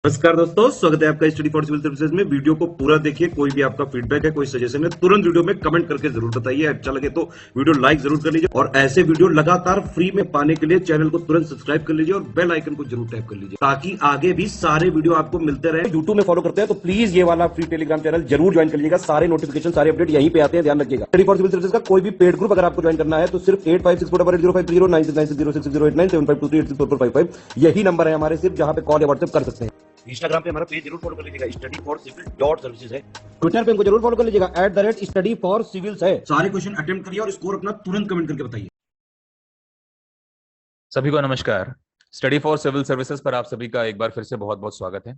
नमस्कार दोस्तों, स्वागत है आपका स्टडी फॉर सिविल सर्विसेज में। वीडियो को पूरा देखिए। कोई भी आपका फीडबैक है, कोई सजेशन है, तुरंत वीडियो में कमेंट करके जरूर बताइए। अच्छा लगे तो वीडियो लाइक जरूर कर लीजिए और ऐसे वीडियो लगातार फ्री में पाने के लिए चैनल को तुरंत सब्सक्राइब कर लीजिए और बेल आइकन को जरूर टैप कर लीजिए ताकि आगे भी सारे वीडियो आपको मिलते रहे। यूट्यूब में फॉलो करते हैं तो प्लीज ये वाला फ्री टेलीग्राम चैनल जरूर ज्वाइन कर लीजिएगा। सारे नोटिफिकेशन, सारे अपडेट यहीं पे आते हैं, ध्यान रखिएगा। स्टडी फॉर सिविल सर्विसेज का कोई भी पेड ग्रुप अगर आपको ज्वाइन करना है तो सिर्फ 8564805309697523860455 यही नंबर है हमारे, सिर्फ जहां पे कॉल या व्हाट्सएप कर सकते हैं। इंस्टाग्राम पे हमारा पेज जरूर फॉलो कर लीजिएगा, study for civil dot services है। ट्विटर पे हमको जरूर फॉलो कर लीजिएगा, @स्टडी फॉर सिविल्स है। सारे क्वेश्चन अटेम्प्ट करिए और स्कोर अपना तुरंत कमेंट करके बताइए। सभी को नमस्कार। स्टडी फॉर सिविल सर्विसेज पर आप सभी का एक बार फिर से बहुत बहुत स्वागत है।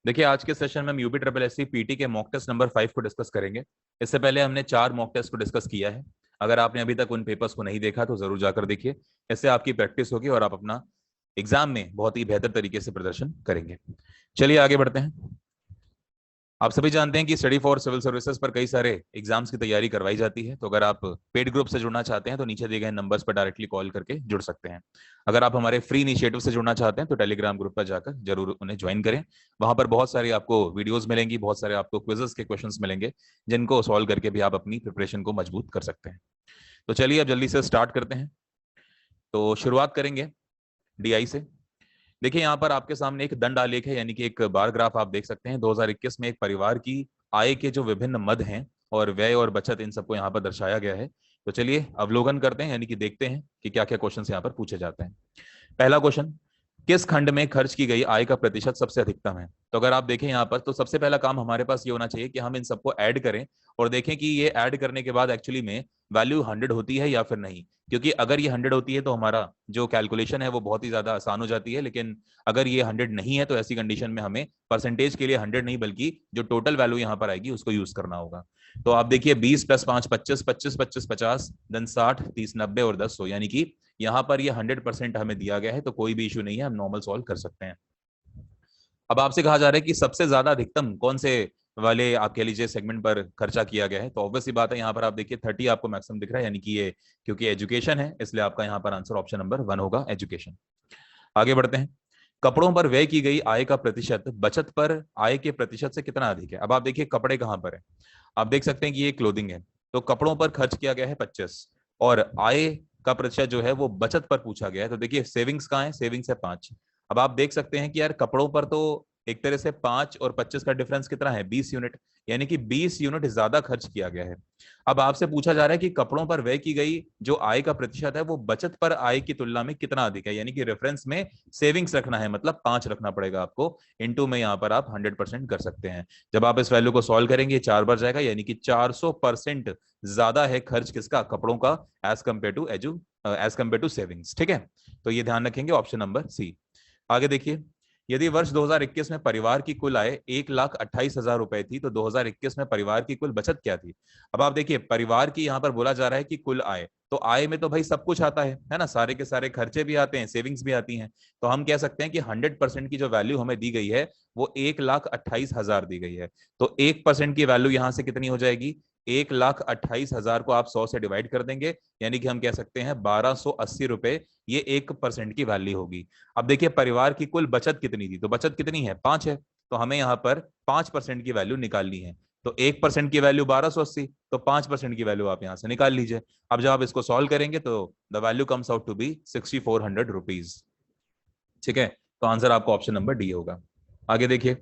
देखिए, आज के सेशन में हम यूपी ट्रिपल एससी पीटी के मॉक टेस्ट नंबर 5 को डिस्कस करेंगे। इससे पहले हमने 4 मॉक टेस्ट को डिस्कस किया है। अगर आपने अभी तक उन पेपर्स को नहीं देखा तो जरूर जाकर देखिए। इससे आपकी प्रैक्टिस होगी और आप अपना एग्जाम में बहुत ही बेहतर तरीके से प्रदर्शन करेंगे। चलिए आगे बढ़ते हैं। आप सभी जानते हैं कि स्टडी फॉर सिविल सर्विसेज पर कई सारे एग्जाम्स की तैयारी करवाई जाती है। तो अगर आप पेड ग्रुप से जुड़ना चाहते हैं तो नीचे दिए गए नंबर्स पर डायरेक्टली कॉल करके जुड़ सकते हैं। अगर आप हमारे फ्री इनिशिएटिव से जुड़ना चाहते हैं तो टेलीग्राम ग्रुप पर जाकर जरूर उन्हें ज्वाइन करें। वहां पर बहुत सारी आपको वीडियोस मिलेंगी, बहुत सारे आपको क्विजेस के क्वेश्चंस मिलेंगे जिनको सॉल्व करके भी आप अपनी प्रिपरेशन को मजबूत कर सकते हैं। तो चलिए अब जल्दी से स्टार्ट करते हैं। तो शुरुआत करेंगे डीआई से। देखिए, यहाँ पर आपके सामने एक दंड आलेख है, यानी कि एक बार ग्राफ आप देख सकते हैं। 2021 में एक परिवार की आय के जो विभिन्न मद हैं और व्यय और बचत, इन सबको यहाँ पर दर्शाया गया है। तो चलिए अवलोकन करते हैं, यानी कि देखते हैं कि क्या क्या क्वेश्चन यहाँ पर पूछे जाते हैं। पहला क्वेश्चन, किस खंड में खर्च की गई आय का प्रतिशत सबसे अधिकतम है? तो अगर आप देखें यहाँ पर, तो सबसे पहला काम हमारे पास ये होना चाहिए कि हम इन सबको ऐड करें और देखें कि ये ऐड करने के बाद एक्चुअली में वैल्यू 100 होती है या फिर नहीं। क्योंकि अगर ये 100 होती है तो हमारा जो कैलकुलेशन है वो बहुत ही ज्यादा आसान हो जाती है। लेकिन अगर ये 100 नहीं है तो ऐसी कंडीशन में हमें परसेंटेज के लिए 100 नहीं बल्कि जो टोटल वैल्यू यहाँ पर आएगी उसको यूज करना होगा। तो आप देखिए 20 + 5 25, 25 25 50, देन 60 30 90 और 10 100, यानी कि यहाँ पर ये 100% हमें दिया गया है। तो कोई भी इशू नहीं है, हम नॉर्मल सॉल्व कर सकते हैं। अब आपसे कहा जा रहा है कि सबसे ज्यादा अधिकतम कौन से वाले आप कह लीजिए सेगमेंट पर खर्चा किया गया है। तो ऑब्वियसली बात है, यहाँ पर आप देखिए 30 आपको मैक्सिमम दिख रहा है, यानी कि ये क्योंकि एजुकेशन है इसलिए आपका यहाँ पर आंसर ऑप्शन नंबर 1 होगा, एजुकेशन। आगे बढ़ते हैं। कपड़ों पर व्यय की गई आय का प्रतिशत बचत पर आय के प्रतिशत से कितना अधिक है? अब आप देखिए कपड़े कहां पर है। आप देख सकते हैं कि ये क्लोथिंग है, तो कपड़ों पर खर्च किया गया है 25 और आय का प्रतिशत जो है वो बचत पर पूछा गया है। तो देखिए सेविंग्स कहाँ है? सेविंग्स है 5। अब आप देख सकते हैं कि यार कपड़ों पर तो एक तरह से 5 और 25 का डिफरेंस कितना है? 20 यूनिट, यानी कि 20 यूनिट ज्यादा खर्च किया गया है। अब आपसे पूछा जा रहा है कि कपड़ों पर व्यय की गई जो आय का प्रतिशत है वो बचत पर आय की तुलना में कितना अधिक है, यानी कि रेफरेंस में सेविंग्स रखना है, मतलब 5 रखना पड़ेगा आपको। इनटू में यहाँ पर आप 100% कर सकते हैं। जब आप इस वैल्यू को सॉल्व करेंगे 4 बार जाएगा, यानी कि 400% ज्यादा है खर्च किसका? कपड़ों का, एज कम्पेयर टू सेविंग्स। ठीक है, तो ये ध्यान रखेंगे, ऑप्शन नंबर सी। आगे देखिए, यदि वर्ष 2021 में परिवार की कुल आय 1,28,000 रुपए थी तो 2021 में परिवार की कुल बचत क्या थी? अब आप देखिए परिवार की यहाँ पर बोला जा रहा है कि कुल आय, तो आय में तो भाई सब कुछ आता है ना, सारे के सारे खर्चे भी आते हैं, सेविंग्स भी आती हैं। तो हम कह सकते हैं कि 100% की जो वैल्यू हमें दी गई है वो 1,28,000 दी गई है। तो 1% की वैल्यू यहाँ से कितनी हो जाएगी? 1,28,000 को आप 100 से डिवाइड कर देंगे, यानी कि हम कह सकते हैं 1,280 रुपए, ये 1% की वैल्यू होगी। अब देखिए परिवार की कुल बचत कितनी थी, तो बचत कितनी है? 5 है। तो हमें यहाँ पर 5% की वैल्यू निकालनी है। तो 1% की वैल्यू 1,280, तो 5% की वैल्यू आप यहाँ से निकाल लीजिए। अब जब आप इसको सॉल्व करेंगे तो the value comes out to be 6,400 rupees. ठीक है, तो आंसर आपको ऑप्शन नंबर डी होगा। आगे देखिए,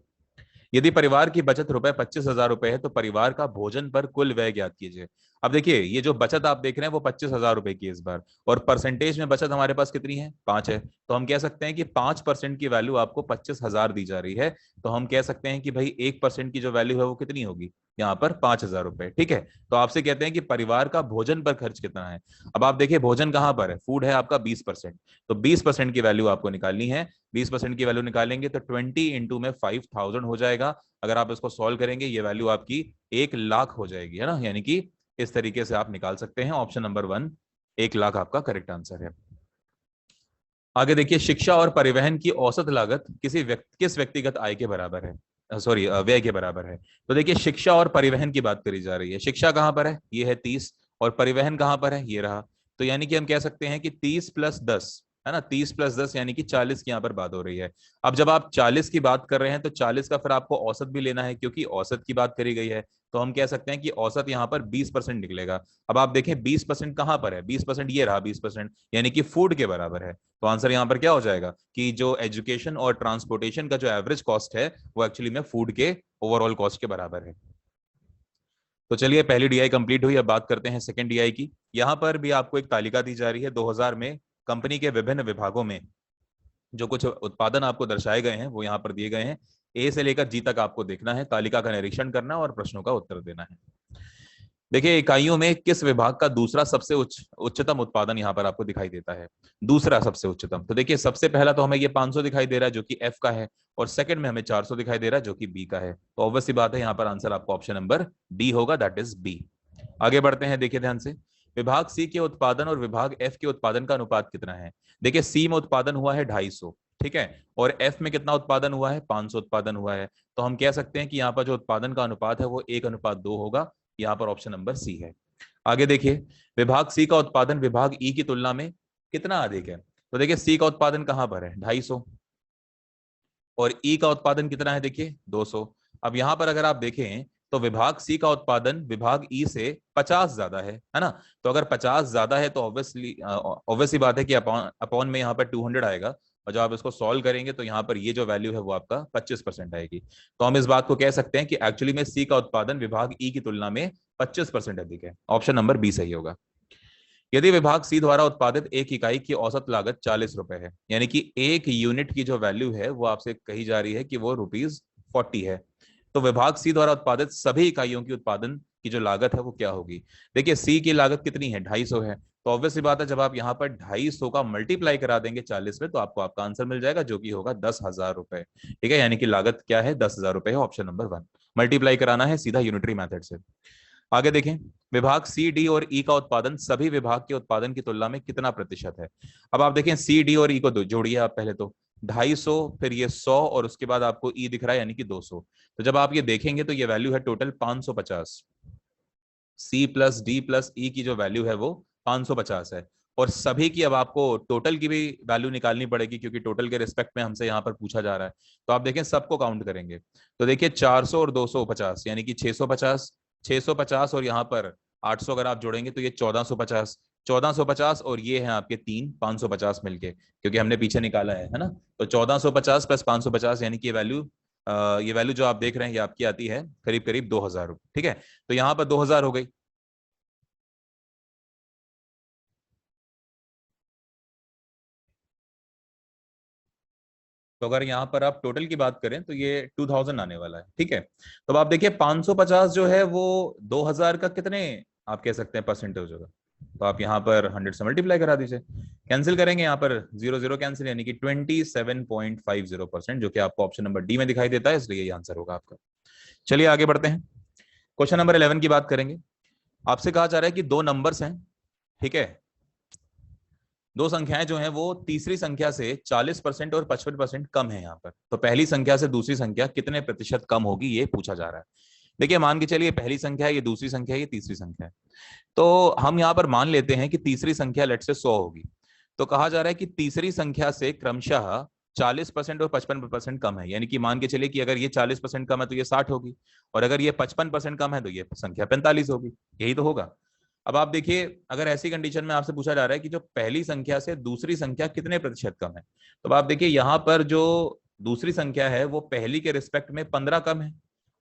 यदि परिवार की बचत रुपए 25,000 रुपए है तो परिवार का भोजन पर कुल व्यय ज्ञात कीजिए। अब देखिए ये जो बचत आप देख रहे हैं वो 25,000 रुपए की इस बार, और परसेंटेज में बचत हमारे पास कितनी है? 5 है। तो हम कह सकते हैं कि 5% की वैल्यू आपको 25,000 दी जा रही है। तो हम कह सकते हैं कि भाई 1% की जो वैल्यू है वो कितनी होगी? यहाँ पर 5,000 रुपए। ठीक है, तो आपसे कहते हैं कि परिवार का भोजन पर खर्च कितना है। अब आप देखिए भोजन कहाँ पर है? फूड है आपका 20%, तो 20% की वैल्यू आपको निकालनी है। 20% की वैल्यू निकालेंगे तो 20 इंटू में 5,000 हो जाएगा। अगर आप इसको सॉल्व करेंगे ये वैल्यू आपकी 1,00,000 हो जाएगी, है ना, यानी कि इस तरीके से आप निकाल सकते हैं। ऑप्शन नंबर 1 1,00,000 आपका करेक्ट आंसर है। आगे देखिए, शिक्षा और परिवहन की औसत लागत किस व्यक्तिगत आय के बराबर है, सॉरी व्यय के बराबर है। तो देखिए शिक्षा और परिवहन की बात करी जा रही है। शिक्षा कहां पर है? ये है 30, और परिवहन कहां पर है? ये रहा। तो यानी कि हम कह सकते हैं कि 30 + 10 है ना। 30 + 10 यानी कि 40 की यहाँ पर बात हो रही है। अब जब आप 40 की बात कर रहे हैं तो 40 का फिर आपको औसत भी लेना है, क्योंकि औसत की बात करी गई है, तो हम कह सकते हैं कि औसत यहाँ पर 20% निकलेगा। अब आप देखें 20% कहां पर है, 20% ये रहा 20%, यानी कि फूड के बराबर है। तो आंसर यहाँ पर क्या हो जाएगा कि जो एजुकेशन और ट्रांसपोर्टेशन का जो एवरेज कॉस्ट है वो एक्चुअली में फूड के ओवरऑल कॉस्ट के बराबर है। तो चलिए पहली डीआई कंप्लीट हुई, अब बात करते हैं सेकंड डीआई की। यहां पर भी आपको एक तालिका दी जा रही है 2000 में कंपनी के विभिन्न विभागों में जो कुछ उत्पादन आपको दर्शाए गए हैं वो यहाँ पर दिए गए हैं। ए से लेकर जी तक आपको देखना है, तालिका का निरीक्षण करना और प्रश्नों का उत्तर देना है। देखिए इकाइयों में किस विभाग का दूसरा सबसे उच्चतम उत्पादन यहाँ पर आपको दिखाई देता है, दूसरा सबसे उच्चतम। तो देखिए सबसे पहला तो हमें ये 500 दिखाई दे रहा है जो कि एफ का है, और सेकंड में हमें 400 दिखाई दे रहा है जो कि बी का है। तो ऑब्वियस सी बात है यहाँ पर आंसर आपको ऑप्शन नंबर डी होगा, दैट इज बी। आगे बढ़ते हैं, देखिए ध्यान से। विभाग सी के उत्पादन और विभाग एफ के उत्पादन का अनुपात कितना है। देखिए सी में उत्पादन हुआ है 250, ठीक है, और एफ में कितना उत्पादन हुआ है, 500 उत्पादन हुआ है। तो हम कह सकते हैं कि यहाँ पर जो उत्पादन का अनुपात है वो 1:2 होगा। यहाँ पर ऑप्शन नंबर सी है। आगे देखिए, विभाग सी का उत्पादन विभाग ई की तुलना में कितना अधिक है। तो देखिए सी का उत्पादन कहां पर है, 250, और ई का उत्पादन कितना है, देखिए 200। अब यहां पर अगर आप देखें तो विभाग सी का उत्पादन विभाग ई से 50 ज्यादा है ना। तो अगर 50 ज्यादा है तो ऑब्वियसली बात है कि अपॉन में यहाँ पर 200 आएगा, और जब आप इसको सॉल्व करेंगे तो यहाँ पर ये जो वैल्यू है वो आपका 25% आएगी। तो हम इस बात को कह सकते हैं कि एक्चुअली में सी का उत्पादन विभाग ई की तुलना में 25% अधिक है। ऑप्शन नंबर बी सही होगा। यदि विभाग सी द्वारा उत्पादित एक इकाई की औसत लागत 40 रुपए है, यानी कि एक यूनिट की जो वैल्यू है वो आपसे कही जा रही है कि वो ₹40 है, तो विभाग सी द्वारा उत्पादित सभी इकाइयों की उत्पादन की जो लागत है वो क्या होगी। देखिए सी की लागत कितनी है, 250 है। तो ऑब्वियसली बात है जब आप यहाँ पर 250 का मल्टीप्लाई करा देंगे 40 में तो आपको आपका आंसर मिल जाएगा जो कि होगा 10,000 रुपए। ठीक है, यानी कि लागत क्या है, 10,000 रुपए है। ऑप्शन नंबर 1 मल्टीप्लाई कराना है सीधा यूनिटरी मेथड से। आगे देखें, विभाग सी डी और ई का उत्पादन सभी विभाग के उत्पादन की तुलना में कितना प्रतिशत है। अब आप देखें सी डी और ई को जोड़िए आप पहले तो 250, फिर ये 100 और उसके बाद आपको ई दिख रहा है यानी कि 200। तो जब आप ये देखेंगे तो ये वैल्यू है total 550। C plus D plus E की जो वैल्यू है वो 550 है, और सभी की अब आपको टोटल की भी वैल्यू निकालनी पड़ेगी क्योंकि टोटल के रिस्पेक्ट में हमसे यहाँ पर पूछा जा रहा है। तो आप देखें सबको काउंट करेंगे तो देखिए 400 और 250 यानी कि 650, 650 और यहाँ पर 800 अगर आप जोड़ेंगे तो ये 1450, 1450 और ये है आपके 3 550 मिलके, क्योंकि हमने पीछे निकाला है ना। तो 1450 + 550 यानी कि ये वैल्यू जो आप देख रहे हैं ये आपकी आती है करीब करीब 2000 रुपए। ठीक है, तो यहाँ पर 2000 हो गई। तो अगर यहाँ पर आप टोटल की बात करें तो ये 2000 आने वाला है। ठीक है, तो अब आप देखिए 550 जो है वो 2000 का कितने आप कह सकते हैं परसेंटेज होगा। तो आप यहाँ पर 100 से मल्टीप्लाई करा दीजिए, कैंसिल करेंगे यहाँ पर 0 0 कैंसिल, यानी कि 27.50%, जो कि आपको ऑप्शन नंबर डी में दिखाई देता है, इसलिए ये आंसर होगा आपका। चलिए आगे बढ़ते हैं, क्वेश्चन नंबर 11 की बात करेंगे। आपसे कहा जा रहा है कि दो नंबर्स हैं, ठीक है, दो संख्याएं जो हैं वो तीसरी संख्या से 40% और 55% कम है यहाँ पर। तो पहली संख्या से दूसरी संख्या कितने प्रतिशत कम होगी ये पूछा जा रहा है। देखिए मान के चलिए पहली संख्या है, ये दूसरी संख्या है, ये तीसरी संख्या है। तो हम यहाँ पर मान लेते हैं कि तीसरी संख्या लेट से 100 होगी। तो कहा जा रहा है कि तीसरी संख्या से क्रमशः 40% और 55% कम है, यानी कि मान के चलिए कि अगर ये 40% कम है तो ये 60 होगी, और अगर ये 55% कम है तो ये संख्या 45 होगी। यही तो होगा। अब आप देखिए अगर ऐसी कंडीशन में आपसे पूछा जा रहा है कि जो पहली संख्या से दूसरी संख्या कितने प्रतिशत कम है, तो आप देखिए यहाँ पर जो दूसरी संख्या है वो पहली के रिस्पेक्ट में 15 कम है,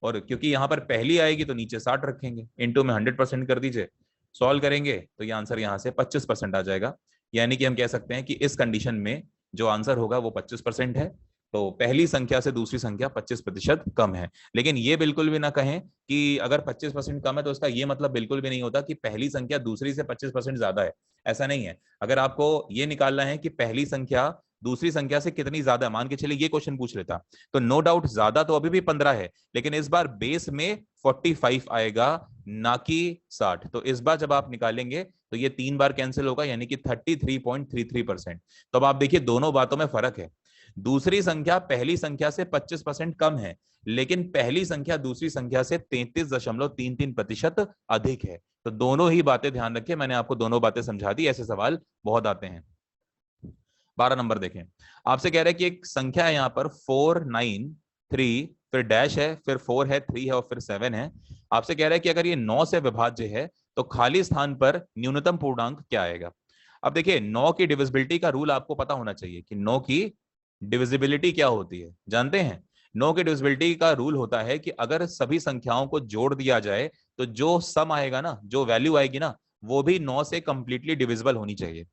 और क्योंकि यहाँ पर पहली आएगी तो नीचे 60 रखेंगे, इनटू में 100% कर दीजिए, सॉल्व करेंगे तो ये आंसर यहाँ से 25% आ जाएगा। यानी कि हम कह सकते हैं कि इस कंडीशन में जो आंसर होगा वो 25% है। तो पहली संख्या से दूसरी संख्या 25% कम है। लेकिन ये बिल्कुल भी ना कहें कि अगर 25% कम है तो इसका ये मतलब बिल्कुल भी नहीं होता कि पहली संख्या दूसरी से 25% ज्यादा है, ऐसा नहीं है। अगर आपको ये निकालना है कि पहली संख्या दूसरी संख्या से कितनी ज्यादा, मान के चलिए ये क्वेश्चन पूछ लेता, तो नो डाउट ज्यादा तो अभी भी 15 है, लेकिन इस बार बेस में 45 आएगा ना कि 60। तो इस बार जब आप निकालेंगे तो ये 3 बार कैंसिल होगा, यानी कि 33.33%। तो अब आप देखिए दोनों बातों में फर्क है। दूसरी संख्या पहली संख्या से 25% कम है, लेकिन पहली संख्या दूसरी संख्या से 33.33% अधिक है। तो दोनों ही बातें ध्यान रखिए, मैंने आपको दोनों बातें समझा दी, ऐसे सवाल बहुत आते हैं। 12 नंबर देखें, आपसे कह रहे हैं कि एक संख्या है यहाँ पर 493, फिर डैश है, फिर 4 है, 3 है और फिर 7 है। आपसे कह रहा है कि अगर ये 9 से विभाज्य है तो खाली स्थान पर न्यूनतम पूर्णांक क्या आएगा। अब देखिए 9 की डिविजिबिलिटी का रूल आपको पता होना चाहिए कि 9 की डिविजिबिलिटी क्या होती है, जानते हैं? 9 की डिविजिबिलिटी का रूल होता है कि अगर सभी संख्याओं को जोड़ दिया जाए तो जो सम आएगा ना, जो वैल्यू आएगी ना, वो भी 9 से कंप्लीटली डिविजिबल होनी चाहिए।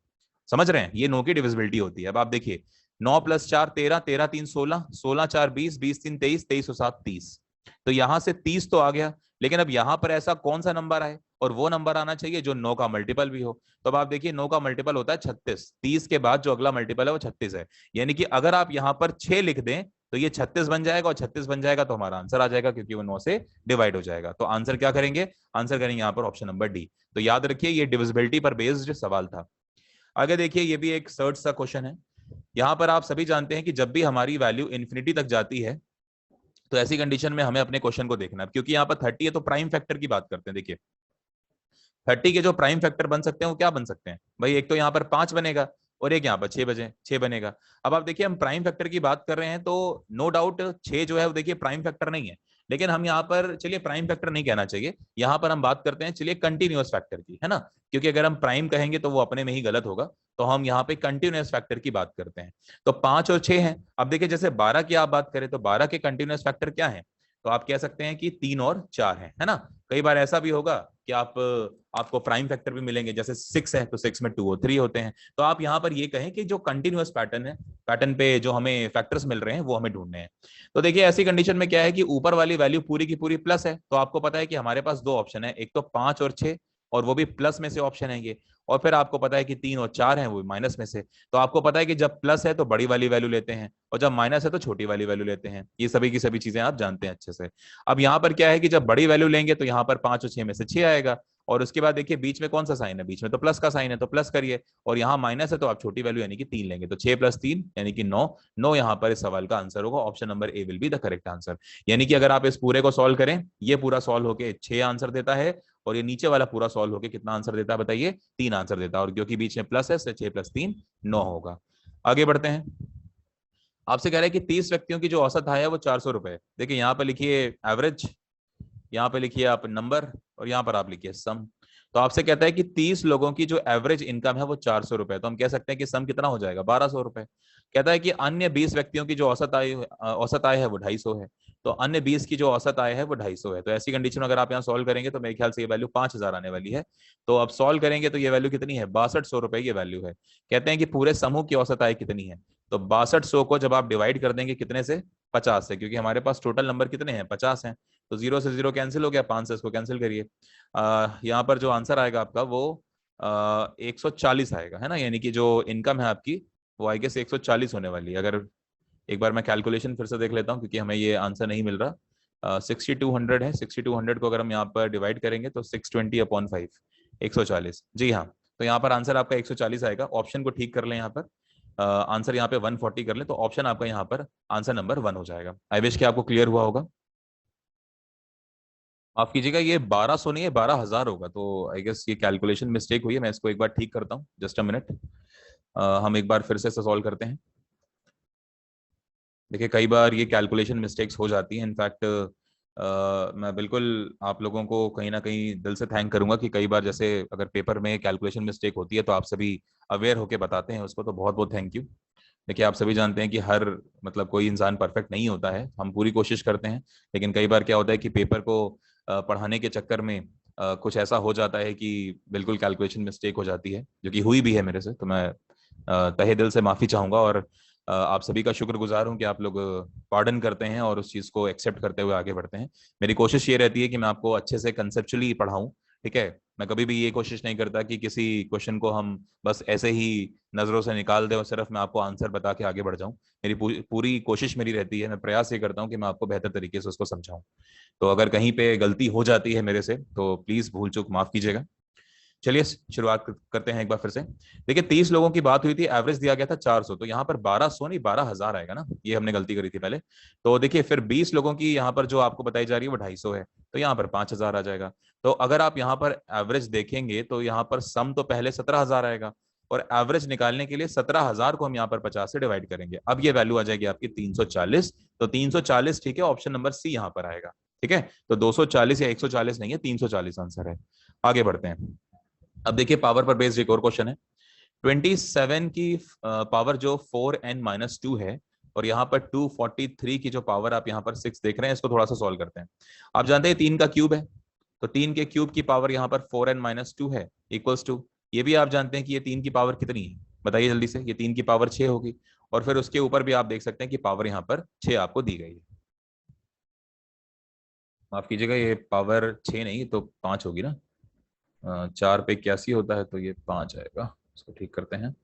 समझ रहे हैं? ये 9 की डिविजिबिलिटी होती है। अब आप देखिए 9 + 4 13, 13 3 16, 16 4 20, 20 3 23, 23 और 7 30। तो यहां से 30 तो आ गया, लेकिन अब यहां पर ऐसा कौन सा नंबर आए, और वो नंबर आना चाहिए जो 9 का मल्टीपल भी हो। तो अब आप देखिए 9 का मल्टीपल होता है 36, 30 के बाद जो अगला मल्टीपल है वो 36 है। यानी कि अगर आप यहां पर 6 लिख दें तो ये 36 बन जाएगा, और 36 बन जाएगा तो हमारा आंसर आ जाएगा, क्योंकि वो 9 से डिवाइड हो जाएगा। तो आंसर क्या करेंगे? आंसर करेंगे यहाँ पर ऑप्शन नंबर डी। तो याद रखिए ये डिविजिबिलिटी पर बेस्ड सवाल था। आगे देखिए, ये भी एक सर्च सा क्वेश्चन है। यहां पर आप सभी जानते हैं कि जब भी हमारी वैल्यू इन्फिनिटी तक जाती है तो ऐसी कंडीशन में हमें अपने क्वेश्चन को देखना है, क्योंकि यहाँ पर 30 है तो प्राइम फैक्टर की बात करते हैं। देखिए 30 के जो प्राइम फैक्टर बन सकते हैं वो क्या बन सकते हैं भाई? एक तो यहाँ पर 5 बनेगा और एक यहाँ पर 6 बनेगा। अब आप देखिए हम प्राइम फैक्टर की बात कर रहे हैं तो नो डाउट 6 जो है वो देखिए प्राइम फैक्टर नहीं है, लेकिन हम यहाँ पर चलिए प्राइम फैक्टर नहीं कहना चाहिए, यहाँ पर हम बात करते हैं चलिए कंटिन्यूअस फैक्टर की, है ना? क्योंकि अगर हम प्राइम कहेंगे तो वो अपने में ही गलत होगा। तो हम यहाँ पे कंटिन्यूअस फैक्टर की बात करते हैं। तो 5 और 6 है। अब देखिए जैसे 12 की आप बात करें तो 12 के कंटिन्यूअस फैक्टर क्या है? तो आप कह सकते हैं कि 3 और 4 है ना? कई बार ऐसा भी होगा कि आपको प्राइम फैक्टर भी मिलेंगे, जैसे 6 है तो 6 में 2 और 3 होते हैं। तो आप यहाँ पर ये कहें कि जो कंटिन्यूअस पैटर्न है, पैटर्न पे जो हमें फैक्टर्स मिल रहे हैं वो हमें ढूंढने हैं। तो देखिए ऐसी कंडीशन में क्या है कि ऊपर वाली वैल्यू पूरी की पूरी प्लस है, तो आपको पता है कि हमारे पास दो ऑप्शन है, एक तो 5 और 6, और वो भी प्लस में से ऑप्शन है ये। और फिर आपको पता है कि 3 और 4 है वो माइनस में से। तो आपको पता है कि जब प्लस है तो बड़ी वाली वैल्यू लेते हैं, और जब माइनस है तो छोटी वाली वैल्यू लेते हैं। ये सभी की सभी चीजें आप जानते हैं अच्छे से। अब यहाँ पर क्या है कि जब बड़ी वैल्यू लेंगे तो यहाँ पर 5 और 6 में से 6 आएगा, और उसके बाद देखिए बीच में कौन सा साइन है? बीच में तो प्लस का साइन है, तो प्लस करिए, और यहाँ माइनस है तो आप छोटी वैल्यू यानी कि 3 लेंगे, तो 6 + 3 यानी कि 9। 9 यहाँ पर इस सवाल का आंसर होगा। Option number A will be the correct answer. यानी कि अगर आप इस पूरे को सॉल्व करें, ये पूरा सॉल्व होके 6 आंसर देता है, और ये नीचे वाला पूरा सॉल्व होके कितना आंसर देता है बताइए? 3 आंसर देता है, और क्योंकि बीच में प्लस है इसलिए 6 + 3 9 होगा। आगे बढ़ते हैं। आपसे कह रहे हैं कि 30 व्यक्तियों की जो औसत आय है वो 400 रुपए। देखिए यहाँ पर लिखिए एवरेज, यहाँ पे लिखिए आप नंबर, और यहाँ पर आप लिखिए सम। तो आपसे कहता है कि 30 लोगों की जो एवरेज इनकम है वो 400 रुपए, तो हम कह सकते हैं कि सम कितना हो जाएगा? 1200 रुपए। कहता है कि अन्य 20 व्यक्तियों की जो औसत आय है वो 250 है, तो अन्य 20 की जो औसत आय है वो 250 है। तो ऐसी कंडीशन में अगर आप यहाँ सॉल्व करेंगे तो मेरे ख्याल से ये वैल्यू 5000 आने वाली है। तो अब सॉल्व करेंगे तो ये वैल्यू कितनी है? 6200 रुपए ये वैल्यू है। कहते हैं कि पूरे समूह की औसत आय कितनी है? तो 6200 को जब आप डिवाइड कर देंगे कितने से? 50 से, क्योंकि हमारे पास टोटल नंबर कितने हैं? 50 हैं। तो 0 से 0 कैंसिल हो गया, 5 से इसको कैंसिल करिए। यहाँ पर जो आंसर आएगा आपका वो 140 आएगा, है ना? यानी कि जो इनकम है आपकी वो आई गेस 140 होने वाली है। अगर एक बार मैं कैलकुलेशन फिर से देख लेता हूँ, क्योंकि हमें ये आंसर नहीं मिल रहा। 6200 है, 6200 को अगर हम यहाँ पर डिवाइड करेंगे तो 620/5 140। जी हाँ, तो यहाँ पर आंसर आपका 140 आएगा। ऑप्शन को ठीक कर लें, यहाँ पर आंसर यहाँ पे 140 कर लें, तो ऑप्शन आपका यहाँ पर आंसर नंबर 1 हो जाएगा। आई विश कि आपको क्लियर हुआ होगा। माफ कीजिएगा, ये 1200 नहीं है, 12000 होगा। तो आई गेस ये कैलकुलेशन मिस्टेक हुई है, मैं इसको एक बार ठीक करता हूँ। जस्ट अ मिनट, हम एक बार फिर से सॉल्व करते हैं। देखिए कई बार ये कैलकुलेशन मिस्टेक्स हो जाती हैं। इनफैक्ट मैं बिल्कुल आप लोगों को कहीं ना कहीं दिल से थैंक करूंगा कि कई बार जैसे अगर पेपर में कैलकुलेशन मिस्टेक होती है तो आप सभी अवेयर होके बताते हैं उसको, तो बहुत बहुत थैंक यू। देखिए आप सभी जानते हैं कि हर मतलब कोई इंसान परफेक्ट नहीं होता है, हम पूरी कोशिश करते हैं, लेकिन कई बार क्या होता है कि पेपर को पढ़ाने के चक्कर में कुछ ऐसा हो जाता है कि बिल्कुल कैलकुलेशन मिस्टेक हो जाती है, जो कि हुई भी है मेरे से। तो मैं तहे दिल से माफी चाहूंगा, और आप सभी का शुक्रगुजार हूं कि आप लोग पार्डन करते हैं और उस चीज को एक्सेप्ट करते हुए आगे बढ़ते हैं। मेरी कोशिश ये रहती है कि मैं आपको अच्छे से कंसेप्चुअली पढ़ाऊं, ठीक है? मैं कभी भी ये कोशिश नहीं करता कि किसी क्वेश्चन को हम बस ऐसे ही नजरों से निकाल दें और सिर्फ मैं आपको आंसर बता के आगे बढ़ जाऊं। मेरी पूरी कोशिश मेरी रहती है, मैं प्रयास ये करता हूं कि मैं आपको बेहतर तरीके से उसको समझाऊं। तो अगर कहीं पे गलती हो जाती है मेरे से तो प्लीज भूल चूक माफ कीजिएगा। चलिए शुरुआत करते हैं एक बार फिर से। देखिए 30 लोगों की बात हुई थी, एवरेज दिया गया था 400, तो यहाँ पर 1200 नहीं 12000 आएगा ना, ये हमने गलती करी थी पहले। तो देखिए फिर 20 लोगों की यहाँ पर जो आपको बताई जा रही है वो 250 है, तो यहाँ पर 5000 आ जाएगा। तो अगर आप यहाँ पर एवरेज देखेंगे तो यहाँ पर सम तो पहले 17000 आएगा, और एवरेज निकालने के लिए 17,000 को हम यहाँ पर 50 से डिवाइड करेंगे। अब ये वैल्यू आ जाएगी आपकी 340। तो 340 ठीक है, ऑप्शन नंबर सी यहाँ पर आएगा। ठीक है, तो 240 या 140 नहीं है, 340 आंसर है। आगे बढ़ते हैं। अब देखिए पावर पर बेस्ड एक और क्वेश्चन है। 27 की पावर जो 4n-2 है, और यहाँ पर 243 की जो पावर आप यहाँ पर 6 देख रहे हैं, इसको थोड़ा सा सॉल्व करते हैं। आप जानते हैं 3 का क्यूब है, तो 3 के क्यूब की पावर यहाँ पर 4n-2 है, इक्वल्स टू, ये भी आप जानते हैं कि ये 3 की पावर कितनी है, बताइए जल्दी से। ये 3 की पावर 6 होगी, और फिर उसके ऊपर भी आप देख सकते हैं कि पावर यहाँ पर 6 आपको दी गई है। माफ कीजिएगा, ये पावर 6 नहीं तो 5 होगी ना, 4 पे 81 होता है, तो ये 5 आएगा। इसको ठीक करते हैं।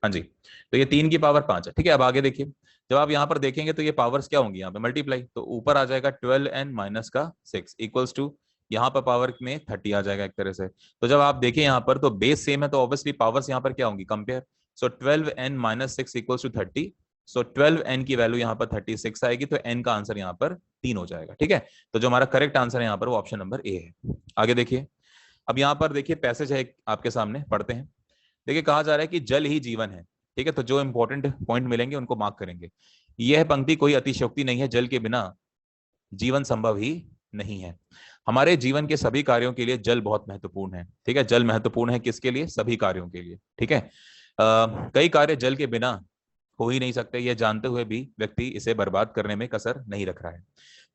हाँ जी, तो ये 3 की पावर 5 है। ठीक है, अब आगे देखिए, जब आप यहाँ पर देखेंगे तो ये पावर्स क्या होंगी, यहाँ पे मल्टीप्लाई, तो ऊपर आ जाएगा 12n-6 इक्वल्स टू, यहाँ पर पावर में 30 आ जाएगा एक तरह से। तो जब आप देखें यहाँ पर तो बेस सेम है, तो ऑब्वियसली पावर्स यहाँ पर क्या होंगी, compare. So 12n-6 equals to 30। So 12n की वैल्यू यहाँ पर 36 आएगी, तो n का आंसर यहाँ पर 3 हो जाएगा। ठीक है, तो जो हमारा करेक्ट आंसर है यहाँ पर वो ऑप्शन नंबर ए है। आगे देखिए, अब यहाँ पर देखिए पैसेज है आपके सामने, पढ़ते हैं। देखिए कहा जा रहा है कि जल ही जीवन है। ठीक है, तो जो इंपॉर्टेंट पॉइंट मिलेंगे उनको मार्क करेंगे। यह पंक्ति कोई अतिशयोक्ति नहीं है, जल के बिना जीवन संभव ही नहीं है। हमारे जीवन के सभी कार्यों के लिए जल बहुत महत्वपूर्ण है। ठीक है, जल महत्वपूर्ण है किसके लिए, सभी कार्यों के लिए। ठीक है, कई कार्य जल के बिना हो ही नहीं सकते, यह जानते हुए भी व्यक्ति इसे बर्बाद करने में कसर नहीं रख रहा है।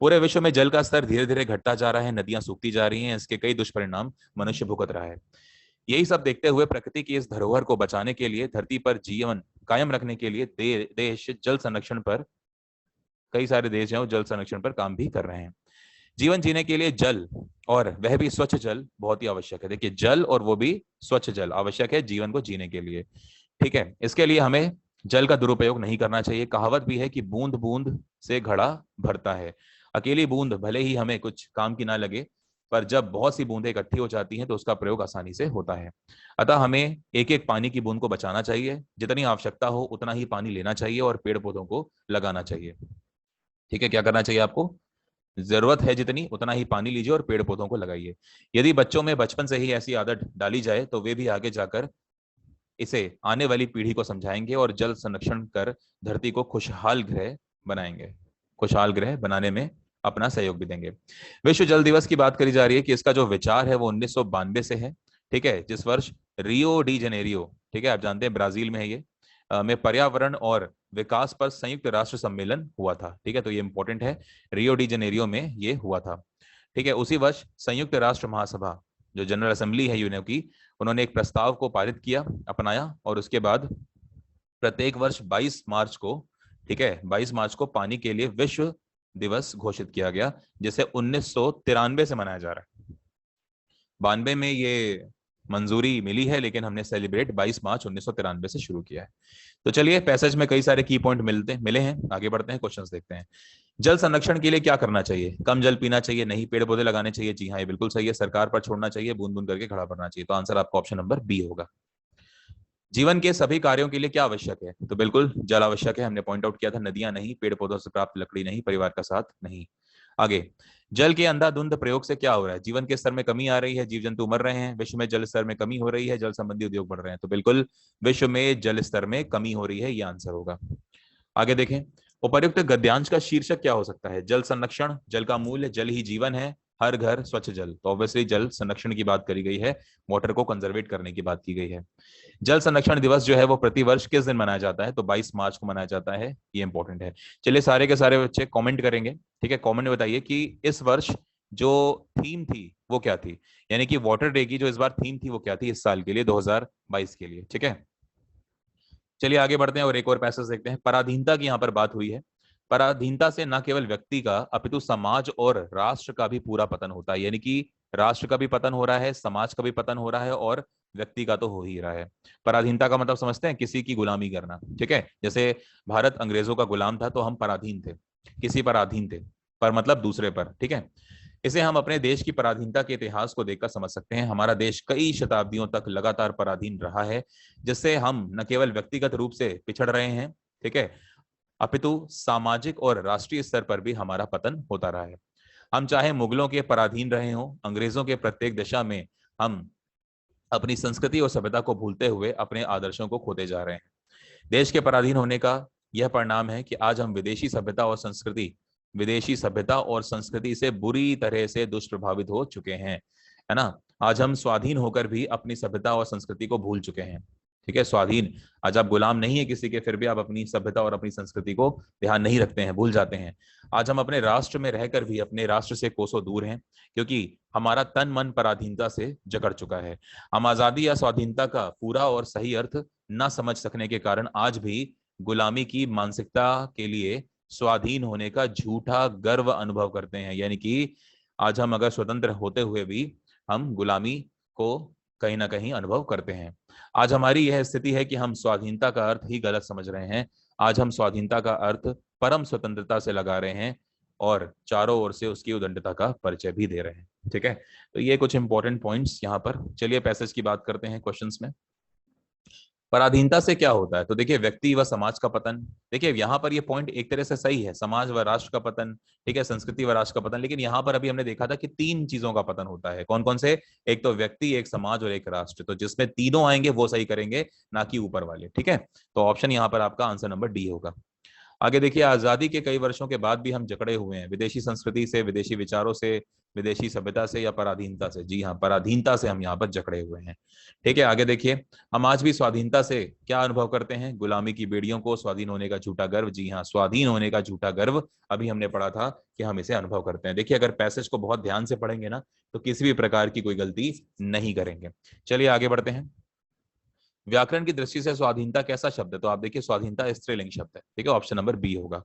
पूरे विश्व में जल का स्तर धीरे धीरे घटता जा रहा है, नदियां सूखती जा रही हैं, इसके कई दुष्परिणाम मनुष्य भुगत रहा है। यही सब देखते हुए प्रकृति की इस धरोहर को बचाने के लिए, धरती पर जीवन कायम रखने के लिए देश जल संरक्षण पर, कई सारे देश हैं वो जल संरक्षण पर काम भी कर रहे हैं। जीवन जीने के लिए जल, और वह भी स्वच्छ जल, बहुत ही आवश्यक है। देखिए जल और वो भी स्वच्छ जल आवश्यक है जीवन को जीने के लिए। ठीक है, इसके लिए हमें जल का दुरुपयोग नहीं करना चाहिए। कहावत भी है कि बूंद बूंद से घड़ा भरता है। अकेली बूंद भले ही हमें कुछ काम की ना लगे, पर जब बहुत सी बूंदें इकट्ठी हो जाती हैं तो उसका प्रयोग आसानी से होता है। अतः हमें एक एक पानी की बूंद को बचाना चाहिए, जितनी आवश्यकता हो उतना ही पानी लेना चाहिए और पेड़ पौधों को लगाना चाहिए। ठीक है, क्या करना चाहिए आपको, जरूरत है जितनी उतना ही पानी लीजिए और पेड़ पौधों को लगाइए। यदि बच्चों में बचपन से ही ऐसी आदत डाली जाए तो वे भी आगे जाकर इसे आने वाली पीढ़ी को समझाएंगे और जल संरक्षण कर धरती को खुशहाल ग्रह बनाएंगे, खुशहाल ग्रह बनाने में अपना सहयोग भी देंगे। विश्व जल दिवस की बात करी जा रही है कि इसका जो विचार है वो 1992 से है। ठीक है, जिस वर्ष रियो डी जेनेरियो, ठीक है आप जानते हैं ब्राजील में है ये, में पर्यावरण और विकास पर संयुक्त राष्ट्र सम्मेलन हुआ था। ठीक है, तो ये इंपॉर्टेंट है, रियो डी जेनेरियो में ये हुआ था। ठीक है, उसी वर्ष संयुक्त राष्ट्र महासभा, जो जनरल असेंबली है यूएनओ की, उन्होंने एक प्रस्ताव को पारित किया, अपनाया, और उसके बाद प्रत्येक वर्ष 22 मार्च को, ठीक है 22 मार्च को पानी के लिए विश्व दिवस घोषित किया गया, जिसे 1993 से मनाया जा रहा है। 92 में ये मंजूरी मिली है, लेकिन हमने सेलिब्रेट 22 मार्च 1993 से शुरू किया है। तो चलिए पैसेज में कई सारे की पॉइंट मिले हैं, आगे बढ़ते हैं, क्वेश्चंस देखते हैं। जल संरक्षण के लिए क्या करना चाहिए, कम जल पीना चाहिए, नहीं पेड़ पौधे लगाने चाहिए, जी हाँ ये बिल्कुल सही है, सरकार पर छोड़ना चाहिए, बूंद बूंद करके खड़ा करना चाहिए। तो आंसर आपका ऑप्शन नंबर बी होगा। जीवन के सभी कार्यों के लिए क्या आवश्यक है, तो बिल्कुल जल आवश्यक है, हमने पॉइंट आउट किया था, नदियां नहीं, पेड़ पौधों से प्राप्त लकड़ी नहीं, परिवार का साथ नहीं। आगे, जल के अंधाधुंध प्रयोग से क्या हो रहा है, जीवन के स्तर में कमी आ रही है, जीव जंतु मर रहे हैं, विश्व में जल स्तर में कमी हो रही है, जल संबंधी उद्योग बढ़ रहे हैं। तो बिल्कुल विश्व में जल स्तर में कमी हो रही है, ये आंसर होगा। आगे देखें, उपर्युक्त गद्यांश का शीर्षक क्या हो सकता है, जल संरक्षण, जल का मूल्य, जल ही जीवन है, हर घर स्वच्छ जल। तो ऑब्वियसली जल संरक्षण की बात करी गई है, वाटर को कंजर्वेट करने की बात की गई है। जल संरक्षण दिवस जो है वो प्रतिवर्ष किस दिन मनाया जाता है, तो 22 मार्च को मनाया जाता है, ये इंपॉर्टेंट है। चलिए सारे के सारे बच्चे कमेंट करेंगे। ठीक है, कमेंट में बताइए कि इस वर्ष जो थीम थी वो क्या थी, यानी कि वाटर डे की जो इस बार थीम थी वो क्या थी इस साल के लिए, 2022 के लिए। ठीक है, चलिए आगे बढ़ते हैं और एक और पैसेज देखते हैं। पराधीनता की यहाँ पर बात हुई है। पराधीनता से न केवल व्यक्ति का अपितु समाज और राष्ट्र का भी पूरा पतन होता है, यानी कि राष्ट्र का भी पतन हो रहा है, समाज का भी पतन हो रहा है, और व्यक्ति का तो हो ही रहा है। पराधीनता का मतलब समझते हैं, किसी की गुलामी करना। ठीक है, जैसे भारत अंग्रेजों का गुलाम था तो हम पराधीन थे, किसी पर अधीन थे, पर मतलब दूसरे पर। ठीक है, इसे हम अपने देश की पराधीनता के इतिहास को देखकर समझ सकते हैं। हमारा देश कई शताब्दियों तक लगातार पराधीन रहा है, जिससे हम न केवल व्यक्तिगत रूप से पिछड़ रहे हैं, ठीक है, अपितु सामाजिक और राष्ट्रीय स्तर पर भी हमारा पतन होता रहा है। हम चाहे मुगलों के पराधीन रहे हों, अंग्रेजों के प्रत्येक दिशा में हम अपनी संस्कृति और सभ्यता को भूलते हुए अपने आदर्शों को खोते जा रहे हैं। देश के पराधीन होने का यह परिणाम है कि आज हम विदेशी सभ्यता और संस्कृति से बुरी तरह से दुष्प्रभावित हो चुके हैं, है ना। आज हम स्वाधीन होकर भी अपनी सभ्यता और संस्कृति को भूल चुके हैं। ठीक है, स्वाधीन, आज आप गुलाम नहीं है किसी के, फिर भी आप अपनी सभ्यता और अपनी संस्कृति को ध्यान नहीं रखते हैं, भूल जाते हैं। आज हम अपने राष्ट्र में रहकर भी अपने राष्ट्र से कोसों दूर हैं, क्योंकि हमारा तन मन पराधीनता से जकड़ चुका है। हम आजादी या स्वाधीनता का पूरा और सही अर्थ न समझ सकने के कारण आज भी गुलामी की मानसिकता के लिए स्वाधीन होने का झूठा गर्व अनुभव करते हैं। यानी कि आज हम अगर स्वतंत्र होते हुए भी हम गुलामी को कहीं ना कहीं अनुभव करते हैं। आज हमारी यह स्थिति है कि हम स्वाधीनता का अर्थ ही गलत समझ रहे हैं। आज हम स्वाधीनता का अर्थ परम स्वतंत्रता से लगा रहे हैं और चारों ओर से उसकी उदंडता का परिचय भी दे रहे हैं। ठीक है, तो ये कुछ इंपॉर्टेंट पॉइंट्स यहाँ पर। चलिए पैसेज की बात करते हैं क्वेश्चंस में। पराधीनता से क्या होता है, तो देखिए व्यक्ति व समाज का पतन। देखिए यहाँ पर ये पॉइंट एक तरह से सही है, समाज व राष्ट्र का पतन, ठीक है, संस्कृति व राष्ट्र का पतन। लेकिन यहाँ पर अभी हमने देखा था कि 3 चीजों का पतन होता है। कौन कौन से? एक तो व्यक्ति, एक समाज और एक राष्ट्र। तो जिसमें तीनों आएंगे वो सही करेंगे, ना कि ऊपर वाले। ठीक है, तो ऑप्शन यहाँ पर आपका आंसर नंबर डी होगा। आगे देखिए, आजादी के कई वर्षों के बाद भी हम जकड़े हुए हैं विदेशी संस्कृति से, विदेशी विचारों से, विदेशी सभ्यता से या पराधीनता से। जी हाँ, पराधीनता से हम यहाँ पर जकड़े हुए हैं। ठीक है, आगे देखिए, हम आज भी स्वाधीनता से क्या अनुभव करते हैं? गुलामी की बेड़ियों को, स्वाधीन होने का झूठा गर्व। जी हाँ, स्वाधीन होने का झूठा गर्व अभी हमने पढ़ा था कि हम इसे अनुभव करते हैं। देखिए, अगर पैसेज को बहुत ध्यान से पढ़ेंगे ना तो किसी भी प्रकार की कोई गलती नहीं करेंगे। चलिए आगे बढ़ते हैं। व्याकरण की दृष्टि से स्वाधीनता कैसा शब्द है? तो आप देखिए, स्वाधीनता स्त्रीलिंग शब्द है। ठीक है, ऑप्शन नंबर बी होगा।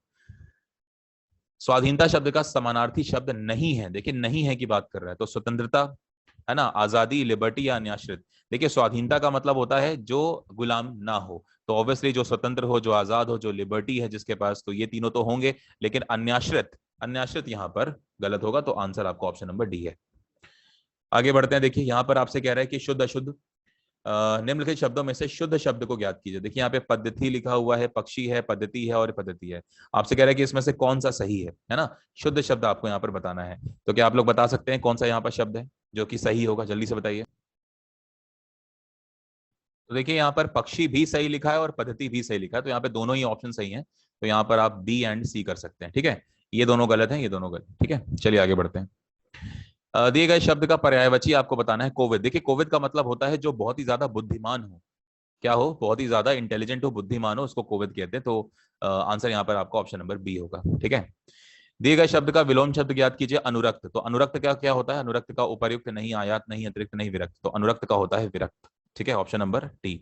स्वाधीनता शब्द का समानार्थी शब्द नहीं है। देखिए, नहीं है की बात कर रहा है, तो स्वतंत्रता, है ना, आजादी, लिबर्टी या अन्याश्रित। देखिए, स्वाधीनता का मतलब होता है जो गुलाम ना हो, तो ऑब्वियसली जो स्वतंत्र हो, जो आजाद हो, जो लिबर्टी है जिसके पास, तो ये तीनों तो होंगे। लेकिन अन्याश्रित यहाँ पर गलत होगा, तो आंसर आपको ऑप्शन नंबर डी है। आगे बढ़ते हैं। देखिए, यहाँ पर आपसे कह रहा है कि शुद्ध अशुद्ध निम्नलिखित शब्दों में से शुद्ध शब्द को ज्ञात कीजिए। देखिए, यहाँ पे पद्धति लिखा हुआ है, पक्षी है, पद्धति है और पद्धति है। आपसे कह रहा है कि इसमें से कौन सा सही है ना। शुद्ध शब्द आपको यहाँ पर बताना है। तो क्या आप लोग बता सकते हैं कौन सा यहाँ पर शब्द है जो कि सही होगा? जल्दी से बताइए। तो देखिए, यहाँ पर पक्षी भी सही लिखा है और पद्धति भी सही लिखा है, तो यहाँ पे दोनों ही ऑप्शन सही हैं। तो यहाँ पर आप बी एंड सी कर सकते हैं। ठीक है, ये दोनों गलत हैं, ये दोनों गलत। ठीक है, चलिए आगे बढ़ते हैं। दिए गए शब्द का पर्यायवाची आपको बताना है। कोविद। देखिए, कोविद का मतलब होता है जो बहुत ही ज्यादा बुद्धिमान हो, क्या हो? बहुत ही ज्यादा इंटेलिजेंट हो, बुद्धिमान हो, उसको कोविद कहते हैं। तो आंसर यहाँ पर आपका ऑप्शन नंबर बी होगा। ठीक है, दिए गए शब्द का विलोम शब्द ज्ञात कीजिए। अनुरक्त। तो अनुरक्त क्या क्या होता है? अनुरक्त का उपर्युक्त नहीं, आयात नहीं, अतिरिक्त नहीं, विरक्त। तो अनुरक्त का होता है विरक्त। ठीक है, ऑप्शन नंबर टी।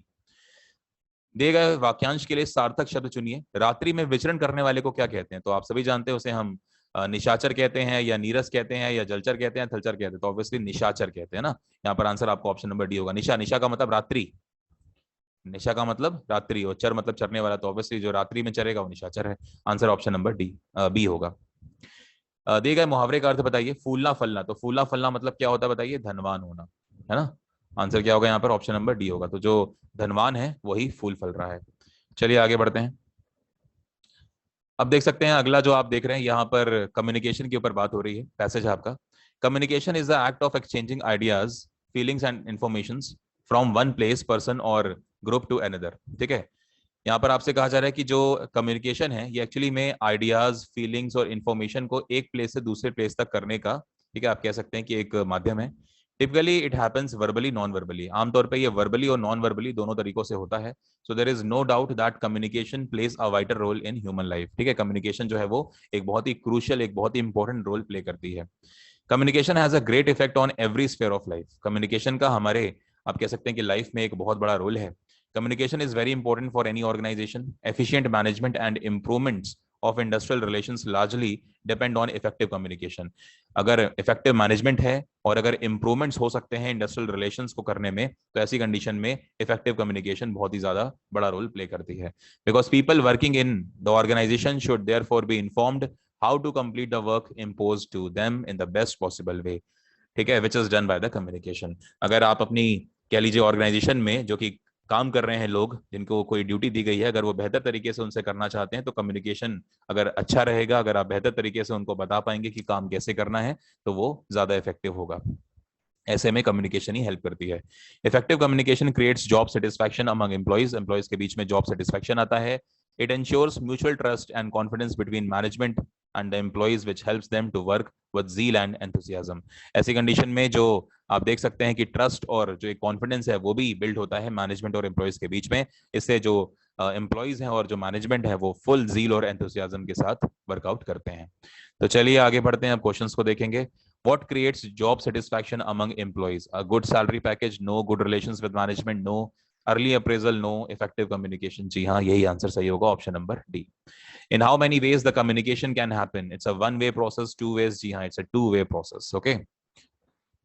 दिए गए वाक्यांश के लिए सार्थक शब्द चुनिए। रात्रि में विचरण करने वाले को क्या कहते हैं? तो आप सभी जानते हैं, उसे हम निशाचर कहते हैं, या नीरस कहते हैं, या जलचर कहते हैं, थलचर कहते हैं। तो ऑब्वियसली निशाचर कहते हैं ना। यहाँ पर आंसर आपको ऑप्शन नंबर डी होगा। निशा, निशा का मतलब रात्रि, निशा का मतलब रात्रि, और चर मतलब चरने वाला। तो ऑब्वियसली जो रात्रि में चरेगा वो निशाचर है। Answer option number D B होगा। दिए गए मुहावरे का अर्थ बताइए। फूलना फलना। तो फूलना फलना मतलब क्या होता है बताइए? धनवान होना, है ना। आंसर क्या होगा यहाँ पर? ऑप्शन नंबर डी होगा। तो जो धनवान है वही फूल फल रहा है। चलिए आगे बढ़ते हैं। अब देख सकते हैं अगला जो आप देख रहे हैं यहाँ पर कम्युनिकेशन के ऊपर बात हो रही है। पैसेज है आपका, communication is the act of exchanging ideas, feelings and information from one place, person और ग्रुप टू अनदर। ठीक है, यहाँ पर आपसे कहा जा रहा है कि जो कम्युनिकेशन है ये एक्चुअली में आइडियाज, फीलिंग्स और इन्फॉर्मेशन को एक प्लेस से दूसरे प्लेस तक करने का, ठीक है, आप कह सकते हैं कि एक माध्यम है। Typically it happens verbally, non verbally. आमतौर पे ये वर्बली और नॉन वर्बली दोनों तरीकों से होता है। So there is no doubt that communication plays a vital role in human life. ठीक है, कम्युनिकेशन जो है वो एक बहुत ही क्रूशियल, एक बहुत ही इंपॉर्टेंट रोल प्ले करती है। Communication has a great effect on every sphere of life. Communication का हमारे, आप कह सकते हैं कि लाइफ में एक बहुत बड़ा रोल है। Communication is very important for any organisation. Efficient management and improvements of industrial relations largely depend on effective communication. अगर इफेक्टिव मैनेजमेंट है और अगर इंप्रूवमेंट्स हो सकते हैं इंडस्ट्रियल रिलेशंस को करने में, तो ऐसी कंडीशन में इफेक्टिव कम्युनिकेशन बहुत ही ज्यादा बड़ा रोल प्ले करती है। Because people working in the organisation should therefore be informed how to complete the work imposed to them in the best possible way। ठीक है, which is done by the communication। अगर आप अपनी, कह लीजिए, organisation में जो कि काम कर रहे हैं लोग, जिनको कोई ड्यूटी दी गई है, अगर वो बेहतर तरीके से उनसे करना चाहते हैं तो कम्युनिकेशन अगर अच्छा रहेगा, अगर आप बेहतर तरीके से उनको बता पाएंगे कि काम कैसे करना है, तो वो ज्यादा इफेक्टिव होगा। ऐसे में कम्युनिकेशन ही हेल्प करती है। Effective communication creates job satisfaction among employees, employees के बीच में जॉब सेटिस्फैक्शन आता है। It ensures mutual trust and confidence between management and the employees which helps them to work with zeal and enthusiasm. ऐसी condition में जो आप देख सकते हैं कि ट्रस्ट और जो एक कॉन्फिडेंस है वो भी बिल्ड होता है मैनेजमेंट और एम्प्लॉइज के बीच में। इससे जो एम्प्लॉइज हैं और जो मैनेजमेंट है वो फुल ज़ील और एंथुसियाज्म के साथ वर्कआउट करते हैं। तो चलिए आगे बढ़ते हैं, अब क्वेश्चंस को देखेंगे। What creates job satisfaction among employees? A good salary package, no. Good relations with management, no. Early appraisal, no. Effective communication, जी हाँ, यही आंसर सही होगा, option number D. In how many ways the communication can happen? It's a one-way process, two ways, जी हाँ, it's a two-way process. Okay.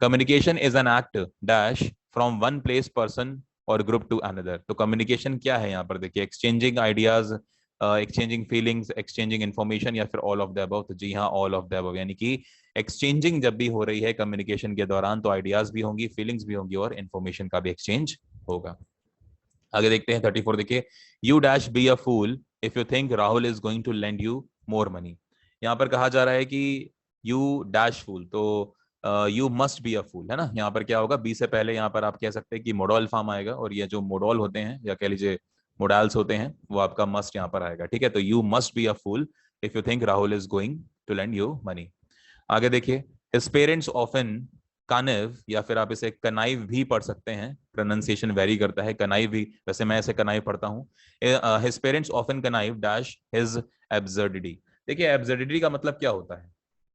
Communication is an act dash from one place, person or group to another. तो communication क्या है यहाँ पर देखिए, exchanging ideas, exchanging feelings, exchanging information, या फिर all of the above. तो जी हाँ, ऑल ऑफ द अबव, यानी कि एक्सचेंजिंग जब भी हो रही है कम्युनिकेशन के दौरान तो आइडियाज भी होंगी, फीलिंग्स भी होंगी और इन्फॉर्मेशन का भी एक्सचेंज होगा। आगे देखते हैं 34 देखिए, you dash be a fool if you think Rahul is going to lend you more money. यहाँ पर कहा जा रहा है कि यू डैश फूल, तो यू मस्ट बी अ फूल, है ना। यहाँ पर क्या होगा, बी से पहले यहाँ पर आप कह सकते हैं कि मोडल फॉर्म आएगा, और ये जो मोडल होते हैं या कह लीजिए मोडल्स होते हैं वो आपका मस्ट यहाँ पर आएगा, ठीक है। तो you must be a fool if you think Rahul is going to lend you money. आगे देखिए, हिज पेरेंट्स ऑफन कानिव, या फिर आप इसे कनाइव भी पढ़ सकते हैं, प्रोनाउंसिएशन वेरी करता है, कनाइव भी, वैसे मैं इसे कनाइव पढ़ता हूँ। His parents often connive dash his absurdity. देखिए एब्सर्डिटी का मतलब क्या होता है,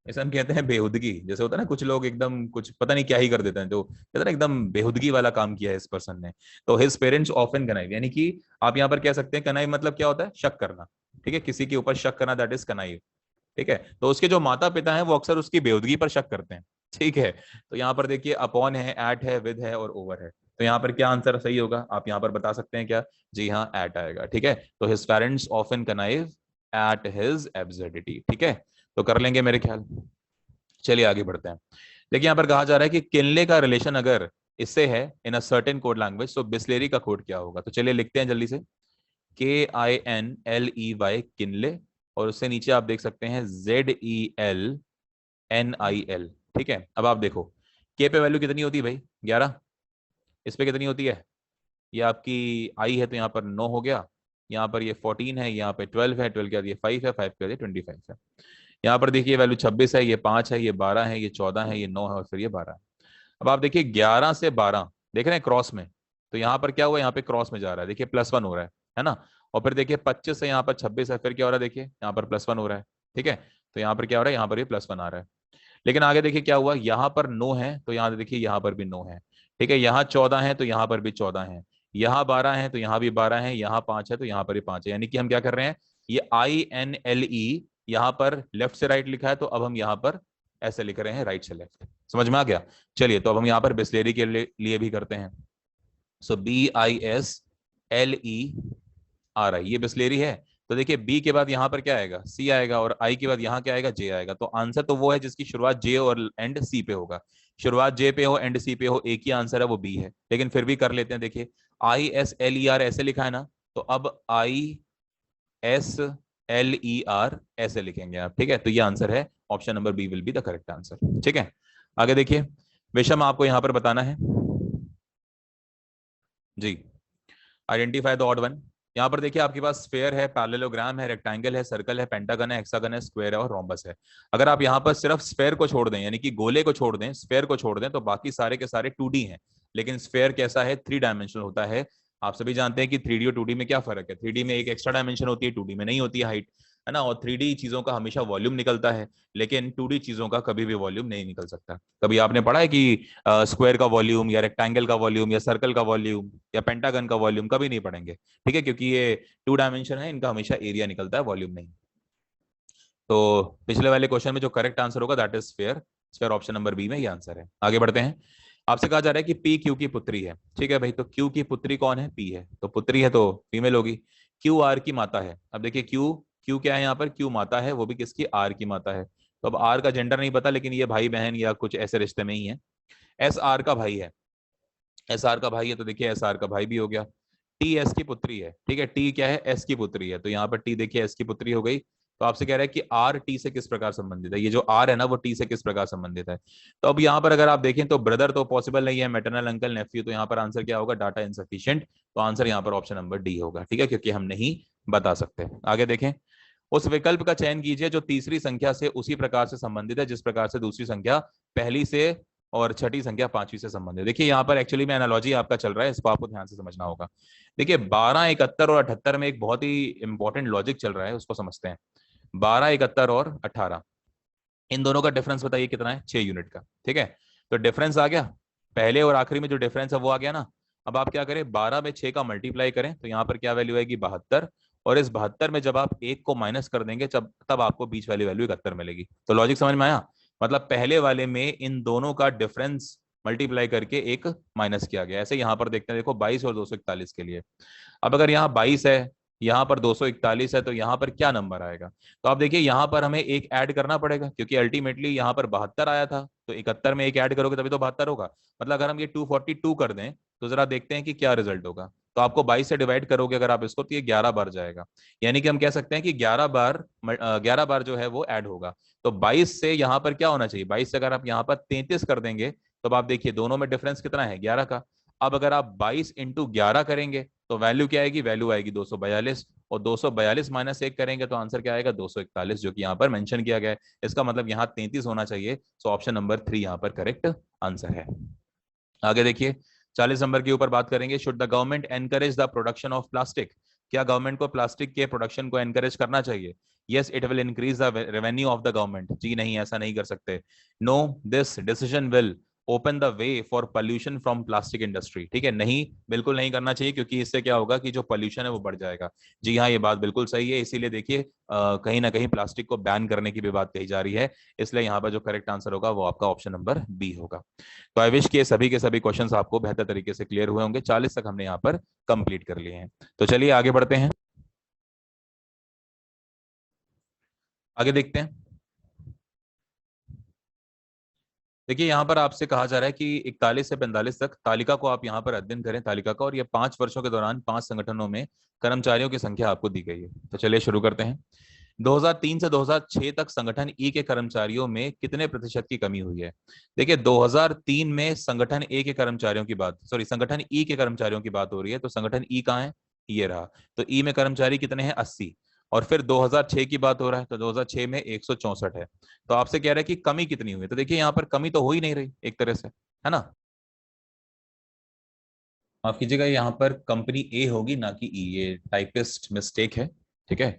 इसे हम कहते हैं बेहुदगी। जैसे होता है ना, कुछ लोग एकदम कुछ पता नहीं क्या ही कर देते हैं, जो कहते हैं ना एकदम बेहुदगी वाला काम किया है इस पर्सन ने। तो हिज पेरेंट्स ऑफन कनाइव, यानी कि आप यहाँ पर कह सकते हैं कनाइव मतलब क्या होता है, शक करना, ठीक है, किसी के ऊपर शक करना, दैट इज कनाइव, ठीक है। तो उसके जो माता पिता हैं वो अक्सर उसकी बेहुदगी पर शक करते हैं, ठीक है। तो यहाँ पर देखिए अपॉन है, एट है, विद है और ओवर है। तो यहाँ पर क्या आंसर सही होगा, आप यहाँ पर बता सकते हैं क्या, जी हाँ, एट आएगा, ठीक है। तो his parents often connive at his absurdity, ठीक है। तो कर लेंगे मेरे ख्याल। चलिए आगे बढ़ते हैं। देखिए यहाँ पर कहा जा रहा है कि किनले का रिलेशन अगर इससे है इन अ सर्टेन कोड लैंग्वेज, तो बिस्लेरी का कोड क्या होगा। तो चलिए लिखते हैं जल्दी से, KINLEY, किनले, और उससे नीचे आप देख सकते हैं ZELNIL, ठीक है। अब आप देखो के पे वैल्यू कितनी होती है भाई, 11, इस पे कितनी होती है, ये आपकी आई है, तो यहाँ पर 9 हो गया, यहाँ पर ये 14 है, यहाँ पे 12 है, 12 के बाद ये 5 है, 5 के बाद ये 25 है। यहाँ पर देखिए वैल्यू 26 है, ये 5 है, ये 12 है, ये 14 है, ये 9 है और फिर ये 12 है। अब आप देखिए 11 से 12 देख रहे हैं क्रॉस में, तो यहाँ पर क्या हुआ, यहाँ पे क्रॉस में जा रहा है, देखिए +1 हो रहा है ना। और फिर देखिए 25 से यहाँ पर 26 है, फिर क्या हो रहा है, देखिए यहाँ पर +1 हो रहा है, ठीक है। तो यहाँ पर क्या हो रहा है, यहाँ पर भी +1 आ रहा है। लेकिन आगे देखिए क्या हुआ, यहाँ पर 9 है, तो यहाँ देखिए यहाँ पर भी 9 है, ठीक है। यहाँ 14 है तो यहाँ पर भी 14 है, यहाँ 12 है तो यहाँ भी 12 है, यहाँ 5 है तो यहाँ पर भी 5 है। यानी कि हम क्या कर रहे हैं, ये INLE यहाँ पर लेफ्ट से राइट लिखा है, तो अब हम यहाँ पर ऐसे लिख रहे हैं राइट से लेफ्ट। समझ में आ गया। चलिए तो अब हम यहाँ पर बिस्लेरी के लिए भी करते हैं। सो BISLERI, ये बिस्लेरी है। तो देखिए बी के बाद यहाँ पर क्या आएगा, सी आएगा, और आई के बाद यहाँ क्या आएगा, जे आएगा। तो आंसर तो वो है जिसकी शुरुआत जे और एंड सी पे होगा। शुरुआत जे पे हो, एंड सी पे हो, एक ही आंसर है, वो बी है। लेकिन फिर भी कर लेते हैं, देखिए ISLER ऐसे लिखा है ना, तो अब ISLER ऐसे लिखेंगे आप, ठीक है। तो ये आंसर है, option number B will be the correct answer, ठीक है। आगे देखिए, विषम आपको यहाँ पर बताना है जी, आइडेंटिफाई द ऑड वन। यहाँ पर देखिए आपके पास स्फेयर है, पैरेललोग्राम है, रेक्टेंगल है, सर्कल है, पेंटागन है, हेक्सागन है, स्क्वायर है और रोम्बस है। अगर आप यहाँ पर सिर्फ स्फेयर को छोड़ दें, यानी कि गोले को छोड़ दें, स्फेयर को छोड़ दें, तो बाकी सारे के सारे 2D हैं। लेकिन स्फेयर कैसा है, 3 डायमेंशनल होता है। आप सभी जानते हैं कि 3D और 2D में क्या फर्क है, 3D में एक एक्स्ट्रा डायमेंशन होती है, 2D में नहीं होती है, हाइट, है ना। और 3D चीजों का हमेशा वॉल्यूम निकलता है, लेकिन 2D चीजों का कभी भी वॉल्यूम नहीं निकल सकता। कभी आपने पढ़ा है कि स्क्वायर का वॉल्यूम या रेक्टेंगल का वॉल्यूम या सर्कल का वॉल्यूम या पेंटागन का वॉल्यूम, कभी नहीं पढ़ेंगे, ठीक है, क्योंकि ये 2 डायमेंशन है, इनका हमेशा एरिया निकलता है, वॉल्यूम नहीं। तो पिछले वाले क्वेश्चन में जो करेक्ट आंसर होगा that is sphere, sphere option number B में ये आंसर है। आगे बढ़ते हैं। आपसे कहा जा रहा है कि पी क्यू की पुत्री है, ठीक है भाई। तो क्यू की पुत्री कौन है, पी है, तो पुत्री है तो फीमेल होगी। क्यू आर की माता है। अब देखिए क्यू क्यू क्या है, यहाँ पर क्यू माता है, वो भी किसकी, आर की माता है। तो अब आर का जेंडर नहीं पता, लेकिन ये भाई बहन या कुछ ऐसे रिश्ते में ही है। एस आर का भाई है, एस आर का भाई है, तो देखिए एस आर का भाई भी हो गया। टी एस की पुत्री है, ठीक है, टी क्या है, एस की पुत्री है, तो यहाँ पर टी देखिए एस की पुत्री हो गई, तो आपसे कह रहा है कि आर टी से किस प्रकार संबंधित है, ये जो आर है ना वो टी से किस प्रकार संबंधित है। तो अब यहाँ पर अगर आप देखें तो ब्रदर तो पॉसिबल नहीं है, मैटरनल अंकल नेफ्यू, तो यहाँ पर आंसर क्या होगा, डाटा इनसफिशिएंट। तो आंसर यहाँ पर ऑप्शन नंबर डी होगा, ठीक है, क्योंकि हम नहीं बता सकते। आगे देखें, उस विकल्प का चयन कीजिए जो तीसरी संख्या से उसी प्रकार से संबंधित है जिस प्रकार से दूसरी संख्या पहली से और छठी संख्या पांचवी से संबंधित है। देखिए यहाँ पर एक्चुअली में एनालॉजी आपका चल रहा है, इसको आपको ध्यान से समझना होगा। देखिए 12, 71 और 78 में एक बहुत ही इंपॉर्टेंट लॉजिक चल रहा है, उसको समझते हैं। 12, 71 और 18, इन दोनों का डिफरेंस बताइए कितना है, 6 यूनिट का, ठीक है। तो डिफरेंस आ गया, पहले और आखिरी में जो डिफरेंस है वो आ गया ना। अब आप क्या करें, 12 में 6 का मल्टीप्लाई करें तो यहाँ पर क्या वैल्यू आएगी, 72, और इस 72 में जब आप 1 को माइनस कर देंगे तब आपको बीच वाली वैल्यू 71 मिलेगी। तो लॉजिक समझ में आया, मतलब पहले वाले में इन दोनों का डिफरेंस मल्टीप्लाई करके एक माइनस किया गया। ऐसे यहाँ पर देखते हैं, देखो 22 और 241 के लिए। अब अगर यहाँ 22 है, यहाँ पर 241 है, तो यहाँ पर क्या नंबर आएगा। तो आप देखिए यहाँ पर हमें एक ऐड करना पड़ेगा, क्योंकि अल्टीमेटली यहाँ पर 72 आया था, तो 71 में एक ऐड करोगे तभी तो 72 होगा। मतलब अगर हम ये 242 कर दें तो जरा देखते हैं कि क्या रिजल्ट होगा। तो आपको 22 से डिवाइड करोगे अगर आप इसको, तो ये 11 बार जाएगा। यानी कि हम कह सकते हैं कि 11 बार जो है वो ऐड होगा। तो 22 से यहाँ पर क्या होना चाहिए, 22 से अगर आप यहाँ पर 33 कर देंगे तो आप देखिए दोनों में डिफरेंस कितना है, 11 का। अब अगर आप 22 इंटू 11 करेंगे तो वैल्यू क्या आएगी, वैल्यू आएगी 242, और 242 माइनस 1 करेंगे तो आंसर क्या आएगा, 241, जो कि यहाँ पर मेंशन किया गया है। इसका मतलब यहाँ 33 होना चाहिए। सो ऑप्शन नंबर 3 यहाँ पर करेक्ट आंसर है। आगे देखिए 40 नंबर के ऊपर बात करेंगे, should the government encourage the production of plastic, क्या गवर्नमेंट को प्लास्टिक के प्रोडक्शन को एनकरेज करना चाहिए। Yes it will increase the revenue of the government, जी नहीं ऐसा नहीं कर सकते। No this decision will open the way for pollution from plastic industry, ठीक है, नहीं बिल्कुल नहीं करना चाहिए, क्योंकि इससे क्या होगा कि जो पोल्यूशन है वो बढ़ जाएगा। जी हाँ, ये बात बिल्कुल सही है, इसीलिए देखिए कहीं ना कहीं प्लास्टिक को बैन करने की भी बात कही जा रही है। इसलिए यहाँ पर जो करेक्ट आंसर होगा वो आपका ऑप्शन नंबर बी होगा। तो आई विश के सभी क्वेश्चंस आपको बेहतर तरीके से क्लियर हुए होंगे। 40 तक हमने यहाँ पर कंप्लीट कर लिए हैं। तो चलिए आगे बढ़ते हैं, आगे देखते हैं। देखिए यहाँ पर आपसे कहा जा रहा है कि 41 से 45 तक तालिका को आप यहाँ पर अध्ययन करें, तालिका का, और ये 5 वर्षों के दौरान 5 संगठनों में कर्मचारियों की संख्या आपको दी गई है। तो चलिए शुरू करते हैं। 2003 से 2006 तक संगठन ई के कर्मचारियों में कितने प्रतिशत की कमी हुई है। देखिए 2003 में संगठन ए के कर्मचारियों की बात, सॉरी संगठन ई के कर्मचारियों की बात हो रही है। तो संगठन ई कहाँ है, ये रहा। तो ई में कर्मचारी कितने हैं, 80। और फिर 2006 की बात हो रहा है, तो 2006 में 164 है। तो आपसे कह रहा है कि कमी कितनी हुई, तो देखिए यहाँ पर कमी तो हो ही नहीं रही एक तरह से, है ना। माफ कीजिएगा, यहाँ पर कंपनी ए होगी ना कि ई, ये टाइपिस्ट मिस्टेक है, ठीक है।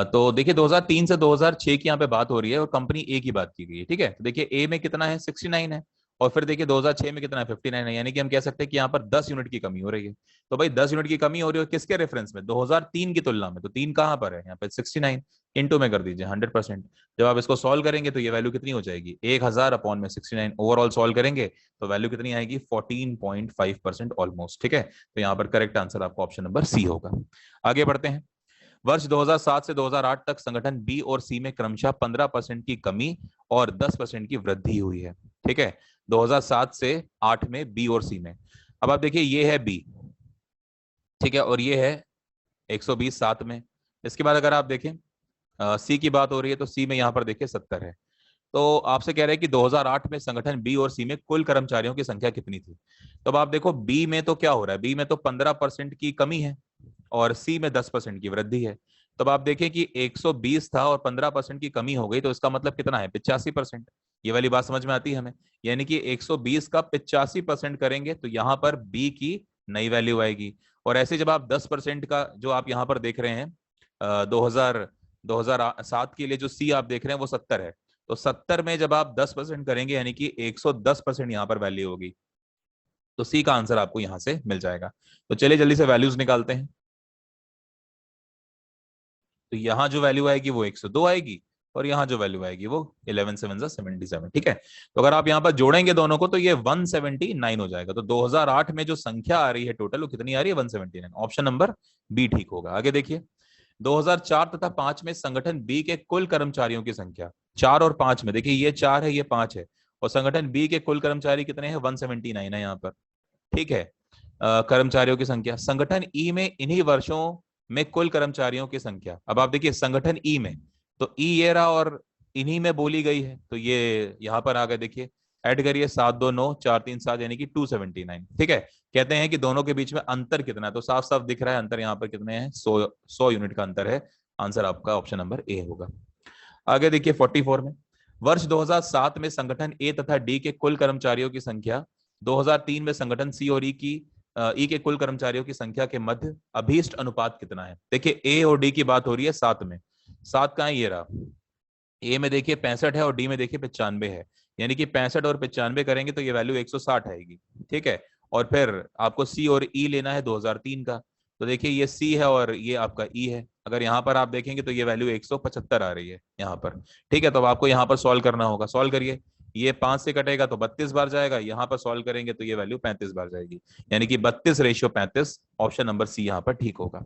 तो देखिए 2003 से 2006 की यहाँ पे बात हो रही है और कंपनी ए की बात की गई है, ठीक है। तो देखिए ए में कितना है, 69 है, और फिर देखिए 2006 में कितना है, 59 है। यानी कि हम कह सकते हैं कि यहाँ पर 10 यूनिट की कमी हो रही है। तो भाई 10 यूनिट की कमी हो रही है किसके रेफरेंस में, 2003 की तुलना में। तो 3 कहाँ पर है, यहाँ पे 69, इंटू में कर दीजिए 100%। जब आप इसको सॉल्व करेंगे तो ये वैल्यू कितनी हो जाएगी, 1000 अपॉन में 69। ओवरऑल सॉल्व करेंगे तो वैल्यू कितनी आएगी, 14.5% ऑलमोस्ट, ठीक है। तो यहाँ पर करेक्ट आंसर आपको ऑप्शन नंबर सी होगा। आगे बढ़ते हैं। वर्ष 2007 से 2008 तक संगठन बी और सी में क्रमशः 15% की कमी और 10% की वृद्धि हुई है, ठीक है। 2007 से 8 में बी और सी में। अब आप देखिए ये है बी, ठीक है, और ये है 120 7 में। इसके बाद अगर आप देखें सी की बात हो रही है, तो सी में यहाँ पर देखिए 70 है। तो आपसे कह रहे हैं कि 2008 में संगठन बी और सी में कुल कर्मचारियों की संख्या कितनी थी। तो अब आप देखो बी में तो क्या हो रहा है, बी में तो 15% की कमी है और सी में 10% की वृद्धि है। तो अब आप देखें कि 120 था और 15% की कमी हो गई, तो इसका मतलब कितना है, 85%। ये वाली बात समझ में आती है हमें। यानी कि 120 का 85% करेंगे तो यहाँ पर बी की नई वैल्यू आएगी। और ऐसे जब आप 10% का जो आप यहाँ पर देख रहे हैं 2007 के लिए जो सी आप देख रहे हैं वो 70 है। तो 70 में जब आप 10% करेंगे यानी कि 110% यहाँ पर वैल्यू होगी। तो सी का आंसर आपको यहां से मिल जाएगा। तो चलिए जल्दी से वैल्यूज निकालते हैं। तो यहां जो वैल्यू आएगी वो 102 आएगी, और यहां जो वैल्यू आएगी वो 11 7 77, ठीक है। तो अगर आप यहां पर जोड़ेंगे दोनों को तो ये 179 हो जाएगा। तो 2008 में जो संख्या आ रही है टोटल वो कितनी आ रही है, 179। ऑप्शन नंबर बी ठीक होगा। आगे देखिए 2004 तथा 5 में संगठन बी के कुल कर्मचारियों की संख्या, 4 और 5 में, देखिए ये 4 है ये 5 है, और संगठन बी के कुल कर्मचारी कितने हैं, 179 है यहाँ पर, ठीक है। कर्मचारियों की संख्या संगठन ई में इन्हीं वर्षों में कुल कर्मचारियों की संख्या। अब आप देखिए संगठन ई में, तो ई ये रहा और इन्हीं में बोली गई है, तो ये यहाँ पर आ गए। देखिए ऐड करिए 729 437 यानी कि 279। ठीक है, कहते हैं कि दोनों के बीच में अंतर कितना है, तो साफ साफ दिख रहा है अंतर यहाँ पर कितने हैं, 100 यूनिट का अंतर है। आंसर आपका ऑप्शन नंबर ए होगा। आगे देखिए 44 में, वर्ष 2007 में संगठन ए तथा डी के कुल कर्मचारियों की संख्या 2003 में संगठन सी और ई के कुल कर्मचारियों की संख्या के मध्य अभीष्ट अनुपात कितना है। देखिए ए और डी की बात हो रही है 7 में, 7 कहाँ है, ये रहा। ए में देखिए 65 है और डी में देखिए 95 है, यानी कि 65 और 95 करेंगे तो ये वैल्यू 160 आएगी। ठीक है, और फिर आपको सी और ई लेना है 2003 का, तो देखिए ये सी है और ये आपका ई है। अगर यहाँ पर आप देखेंगे तो ये वैल्यू 175 आ रही है यहाँ पर। ठीक है, तो अब आपको यहाँ पर सॉल्व करना होगा। सॉल्व करिए, ये 5 से कटेगा तो 32 बार जाएगा, यहाँ पर सॉल्व करेंगे तो ये वैल्यू 35 बार जाएगी, यानी कि 32:35। ऑप्शन नंबर सी यहाँ पर ठीक होगा।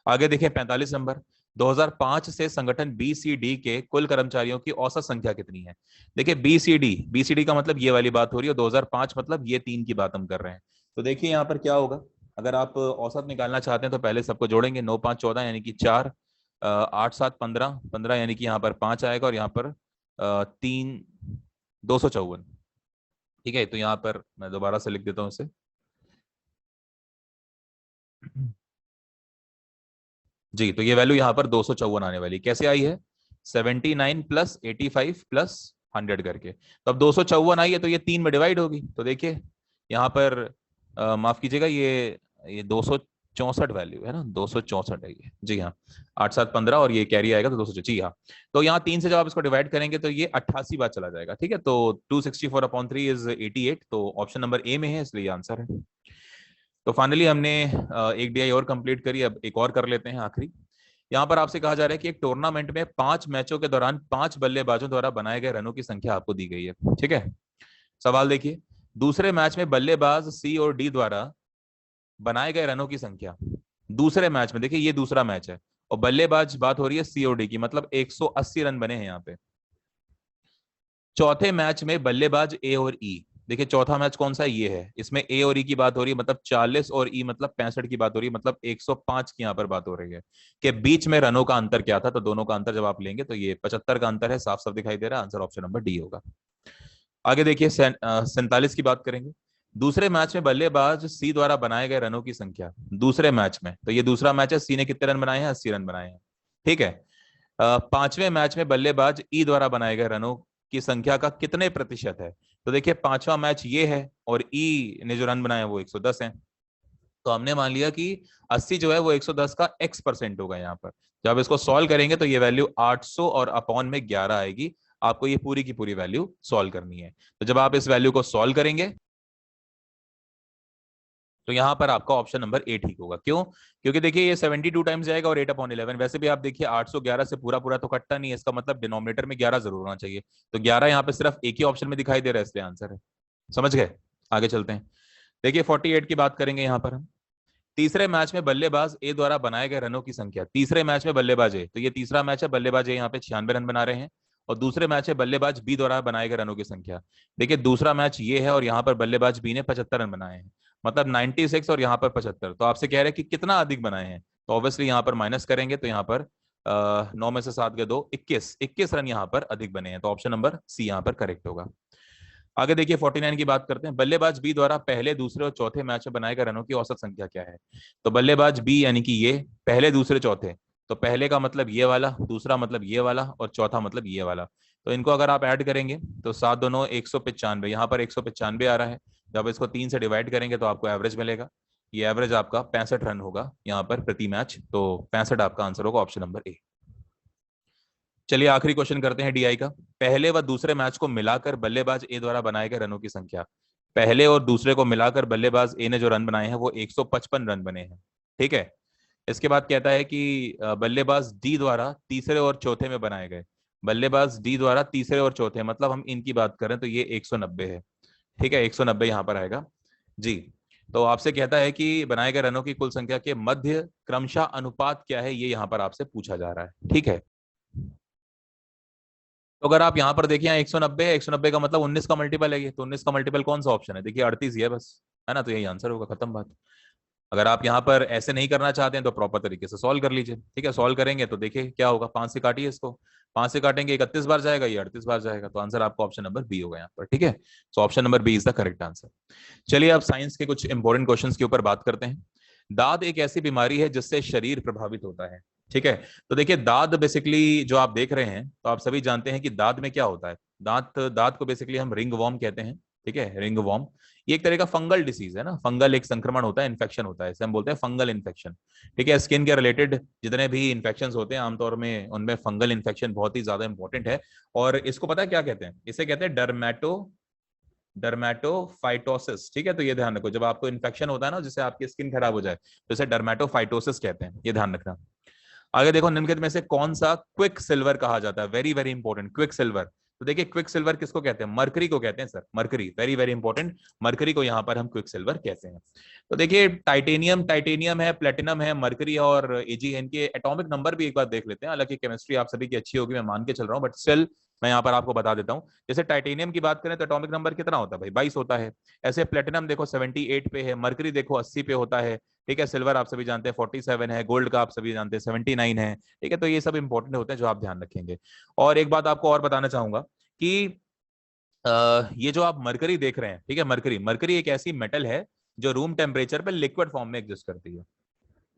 आगे देखिए 45 नंबर, 2005 से संगठन बीसीडी के कुल कर्मचारियों की औसत संख्या कितनी है। देखिए बीसीडी का मतलब ये वाली बात हो रही है, 2005 मतलब ये 3 की बात हम कर रहे हैं। तो देखिए यहाँ पर क्या होगा, अगर आप औसत निकालना चाहते हैं तो पहले सबको जोड़ेंगे, 9 5 14 यानी कि 4, 8 7 15 15 यानी कि यहाँ पर 5 आएगा और यहाँ पर 3 254। ठीक है, तो यहाँ पर मैं दोबारा से लिख देता हूँ इसे। जी, तो ये वैल्यू यहाँ पर 254 आने वाली। कैसे आई है, 79 प्लस 85 प्लस 100 करके, तो अब 254 आई है तो ये 3 में डिवाइड होगी। तो देखिए यहाँ पर माफ कीजिएगा, ये 264 वैल्यू है ना, 264 है ये। जी हाँ, 8 7 15 और ये कैरी आएगा तो 200। जी हाँ, तो यहाँ 3 से जब आप इसको डिवाइड करेंगे तो ये 88 बार चला जाएगा। ठीक है, तो 264/3 इज 88, तो ऑप्शन नंबर ए में है, इसलिए आंसर है। तो फाइनली हमने एक डीआई और कंप्लीट करी, अब एक और कर लेते हैं आखिरी। यहाँ पर आपसे कहा जा रहा है कि एक टूर्नामेंट में 5 मैचों के दौरान 5 बल्लेबाजों द्वारा बनाए गए रनों की संख्या आपको दी गई है। ठीक है, सवाल देखिए, दूसरे मैच में बल्लेबाज सी और डी द्वारा बनाए गए रनों की संख्या, दूसरे मैच में, देखिए ये दूसरा मैच है और बल्लेबाज बात हो रही है सी और डी की, मतलब 180 रन बने हैं यहाँ पे। चौथे मैच में बल्लेबाज ए और ई, देखिए चौथा मैच कौन सा है, ये है, इसमें ए और ई की बात हो रही है, मतलब 40 और ई मतलब 65 की बात हो रही है, मतलब 105 की यहाँ पर बात हो रही है कि बीच में रनों का अंतर क्या था। तो दोनों का अंतर जब आप लेंगे तो ये 75 का अंतर है, साफ साफ दिखाई दे रहा है। आंसर ऑप्शन नंबर डी होगा। आगे देखिए 47 की बात करेंगे। दूसरे मैच में बल्लेबाज सी द्वारा बनाए गए रनों की संख्या, दूसरे मैच में, तो ये दूसरा मैच है, सी ने कितने रन बनाए हैं, 80 रन बनाए हैं। ठीक है, पांचवें मैच में बल्लेबाज ई द्वारा बनाए गए रनों की संख्या का कितने प्रतिशत है। तो देखिए पांचवा मैच ये है और ई ने जो रन बनाए वो 110 हैं, तो हमने मान लिया कि 80 जो है वो 110 का x% होगा यहाँ पर। जब इसको सॉल्व करेंगे तो ये वैल्यू 800 और अपॉन में 11 आएगी। आपको ये पूरी की पूरी वैल्यू सॉल्व करनी है। तो जब आप इस वैल्यू को सॉल्व करेंगे तो यहां पर आपका ऑप्शन नंबर ए ठीक होगा। क्यों, क्योंकि देखिए ये 72 टाइम्स जाएगा और 8/11, वैसे भी आप देखिए 811 से पूरा पूरा तो कटता नहीं है, इसका मतलब डिनोमिनेटर में 11 जरूर होना चाहिए। तो 11 यहाँ पे सिर्फ एक ही ऑप्शन में दिखाई दे रहा है, इसलिए आंसर है। समझ गए, आगे चलते हैं। देखिए 48 की बात करेंगे यहाँ पर हम। तीसरे मैच में बल्लेबाज ए द्वारा बनाए गए रनों की संख्या, तीसरे मैच में बल्लेबाज ए, तो ये तीसरा मैच है, बल्लेबाज ए यहाँ पे 96 रन बना रहे हैं, और दूसरे मैच है बल्लेबाज बी द्वारा बनाए गए रनों की संख्या। देखिए दूसरा मैच ये है और यहाँ पर बल्लेबाज बी ने 75 रन बनाए हैं, मतलब 96 और यहाँ पर 75। तो आपसे कह रहे हैं कि कितना अधिक बनाए हैं, तो ऑब्वियसली यहाँ पर माइनस करेंगे तो यहाँ पर 9 में से 7 गए 2, 21 रन यहाँ पर अधिक बने हैं। तो ऑप्शन नंबर सी यहाँ पर करेक्ट होगा। आगे देखिए 49 की बात करते हैं। बल्लेबाज बी द्वारा पहले दूसरे और चौथे मैच में बनाए गए रनों की औसत संख्या क्या है। तो बल्लेबाज बी यानी कि ये पहले दूसरे चौथे, तो पहले का मतलब ये वाला, दूसरा मतलब ये वाला और चौथा मतलब ये वाला, तो इनको अगर आप ऐड करेंगे तो 7 दोनों 195, यहाँ पर 195 आ रहा है। जब इसको 3 से डिवाइड करेंगे तो आपको एवरेज मिलेगा, ये एवरेज आपका 65 रन होगा यहाँ पर प्रति मैच। तो 65 आपका आंसर होगा, ऑप्शन नंबर ए। चलिए आखिरी क्वेश्चन करते हैं डीआई का। पहले व दूसरे मैच को मिलाकर बल्लेबाज ए द्वारा बनाए गए रनों की संख्या, पहले और दूसरे को मिलाकर बल्लेबाज ए ने जो रन बनाए हैं वो 155 रन बने हैं। ठीक है, इसके बाद कहता है कि बल्लेबाज डी द्वारा तीसरे और चौथे में बनाए गए, बल्लेबाज डी द्वारा तीसरे और चौथे, मतलब हम इनकी बात करें तो ये 190 है। ठीक है, 190 यहाँ पर आएगा जी। तो आपसे कहता है कि बनाए गए रनों की कुल संख्या के मध्य क्रमशः अनुपात क्या है, ये यहाँ पर आपसे पूछा जा रहा है। ठीक है, तो अगर आप यहाँ पर देखिए 190 है, 190 का मतलब 19 का मल्टीपल है ये, तो 19 का मल्टीपल कौन सा ऑप्शन है, देखिए 38 ही है बस, है ना, तो यही आंसर होगा, खत्म बात। अगर आप यहाँ पर ऐसे नहीं करना चाहते हैं तो प्रॉपर तरीके से सॉल्व कर लीजिए। ठीक है, सॉल्व करेंगे तो देखिए क्या होगा, 5 से काटिए इसको, 5 से काटेंगे 31 बार जाएगा, ये 38 बार जाएगा, तो आंसर आपका ऑप्शन नंबर बी होगा यहाँ पर। ठीक है, so option number B is the correct answer. चलिए अब साइंस के कुछ इंपॉर्टेंट क्वेश्चंस के ऊपर बात करते हैं। दाद एक ऐसी बीमारी है जिससे शरीर प्रभावित होता है। ठीक है, तो देखिए दाद बेसिकली जो आप देख रहे हैं, तो आप सभी जानते हैं कि दाद में क्या होता है। दांत दांत को बेसिकली हम रिंग वॉर्म कहते हैं। ठीक है, रिंग वॉर्म ये एक तरह का फंगल डिसीज है ना, फंगल एक संक्रमण होता है, इन्फेक्शन होता है, इसे हम बोलते हैं फंगल इन्फेक्शन। ठीक है, स्किन के रिलेटेड जितने भी इन्फेक्शन होते हैं आमतौर में उनमें फंगल इन्फेक्शन बहुत ही ज्यादा इंपॉर्टेंट है। और इसको पता है क्या कहते हैं, इसे कहते हैं डर्मेटोफाइटोसिस। ठीक है, तो ये ध्यान रखो, जब आपको इन्फेक्शन होता है ना जिससे आपकी स्किन खराब हो जाए तो इसे डर्मेटोफाइटोसिस कहते हैं, ये ध्यान रखना। आगे देखो, निम्नलिखित में से कौन सा क्विक सिल्वर कहा जाता है, very very important, quick silver. तो देखिए क्विक सिल्वर किसको कहते हैं, मरकरी को कहते हैं sir, mercury, very very important, mercury को यहाँ पर हम क्विक सिल्वर कहते हैं। तो देखिए टाइटेनियम टाइटेनियम है, प्लेटिनम है, मरकरी और एजी, इनके एटॉमिक नंबर भी एक बार देख लेते हैं। हालांकि केमिस्ट्री आप सभी की अच्छी होगी, मैं मान के चल रहा हूँ, बट स्टिल मैं यहाँ पर आपको बता देता हूँ। जैसे टाइटेनियम की बात करें तो एटॉमिक नंबर कितना होता है भाई, 22 होता है। ऐसे प्लेटिनम देखो 78 पे है, मरकरी देखो 80 पे होता है। ठीक है, सिल्वर आप सभी जानते हैं 47 है, गोल्ड का आप सभी जानते हैं 79 है। ठीक है, तो ये सब इंपॉर्टेंट होते हैं जो आप ध्यान रखेंगे। और एक बात आपको और बताना चाहूंगा कि ये जो आप मरकरी देख रहे हैं, ठीक है, मरकरी मरकरी एक ऐसी मेटल है जो रूम टेम्परेचर पे लिक्विड फॉर्म में एग्जिस्ट करती है।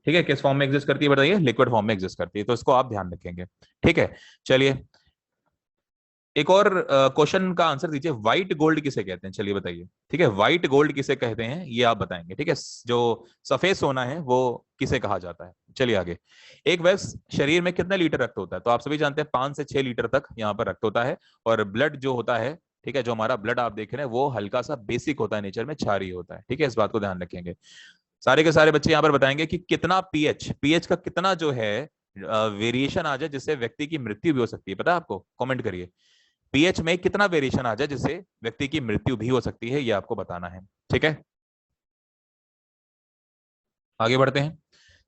ठीक है, किस फॉर्म में एग्जिस्ट करती है बताइए, लिक्विड फॉर्म में एग्जिस्ट करती है, तो इसको आप ध्यान रखेंगे। ठीक है, चलिए एक और क्वेश्चन का आंसर दीजिए, व्हाइट गोल्ड किसे कहते हैं, चलिए बताइए। ठीक है, व्हाइट गोल्ड किसे कहते हैं ये आप बताएंगे। ठीक है, जो सफेद सोना है वो किसे कहा जाता है। चलिए आगे, एक व्यक्ति शरीर में कितने लीटर रक्त होता है, तो आप सभी जानते हैं 5 से 6 लीटर तक यहाँ पर रक्त होता है। और ब्लड जो होता है, ठीक है, जो हमारा ब्लड आप देख रहे हैं वो हल्का सा बेसिक होता है, नेचर में क्षारीय होता है। ठीक है, इस बात को ध्यान रखेंगे। सारे के सारे बच्चे यहाँ पर बताएंगे कि कितना पीएच पीएच का कितना जो है वेरिएशन आ जाए जिससे व्यक्ति की मृत्यु भी हो सकती है, पता है आपको, कमेंट करिए। पीएच में कितना वेरिएशन आ जाए जिससे व्यक्ति की मृत्यु भी हो सकती है, ये आपको बताना है। ठीक है, आगे बढ़ते हैं।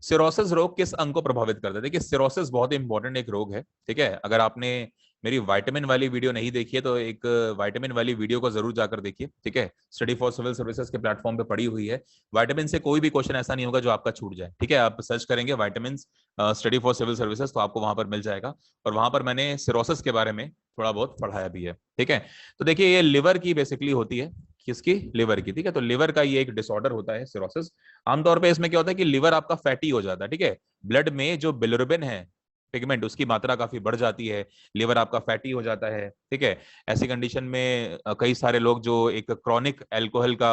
सिरोसिस रोग किस अंग को प्रभावित करता है, देखिए सिरोसिस बहुत ही इंपॉर्टेंट एक रोग है। ठीक है, अगर आपने मेरी विटामिन वाली वीडियो नहीं देखी है तो एक विटामिन वाली वीडियो को जरूर जाकर देखिए। ठीक है, स्टडी फॉर सिविल सर्विसेज के प्लेटफॉर्म पे पड़ी हुई है। विटामिन से कोई भी क्वेश्चन ऐसा नहीं होगा जो आपका छूट जाए। ठीक है, आप सर्च करेंगे vitamin study for civil services तो आपको वहां पर मिल जाएगा। और वहां पर मैंने सिरोसिस के बारे में थोड़ा बहुत पढ़ाया भी है। ठीक है, तो देखिए ये लिवर की बेसिकली होती है, किसकी, लिवर की। ठीक है, तो लिवर का ये एक डिसऑर्डर होता है सिरोसिस। आमतौर पे इसमें क्या होता है कि लिवर आपका फैटी हो जाता है। ठीक है, ब्लड में जो बिलिरुबिन है पिगमेंट उसकी मात्रा काफी बढ़ जाती है, लिवर आपका फैटी हो जाता है। ठीक है, ऐसी कंडीशन में कई सारे लोग जो एक क्रॉनिक अल्कोहल का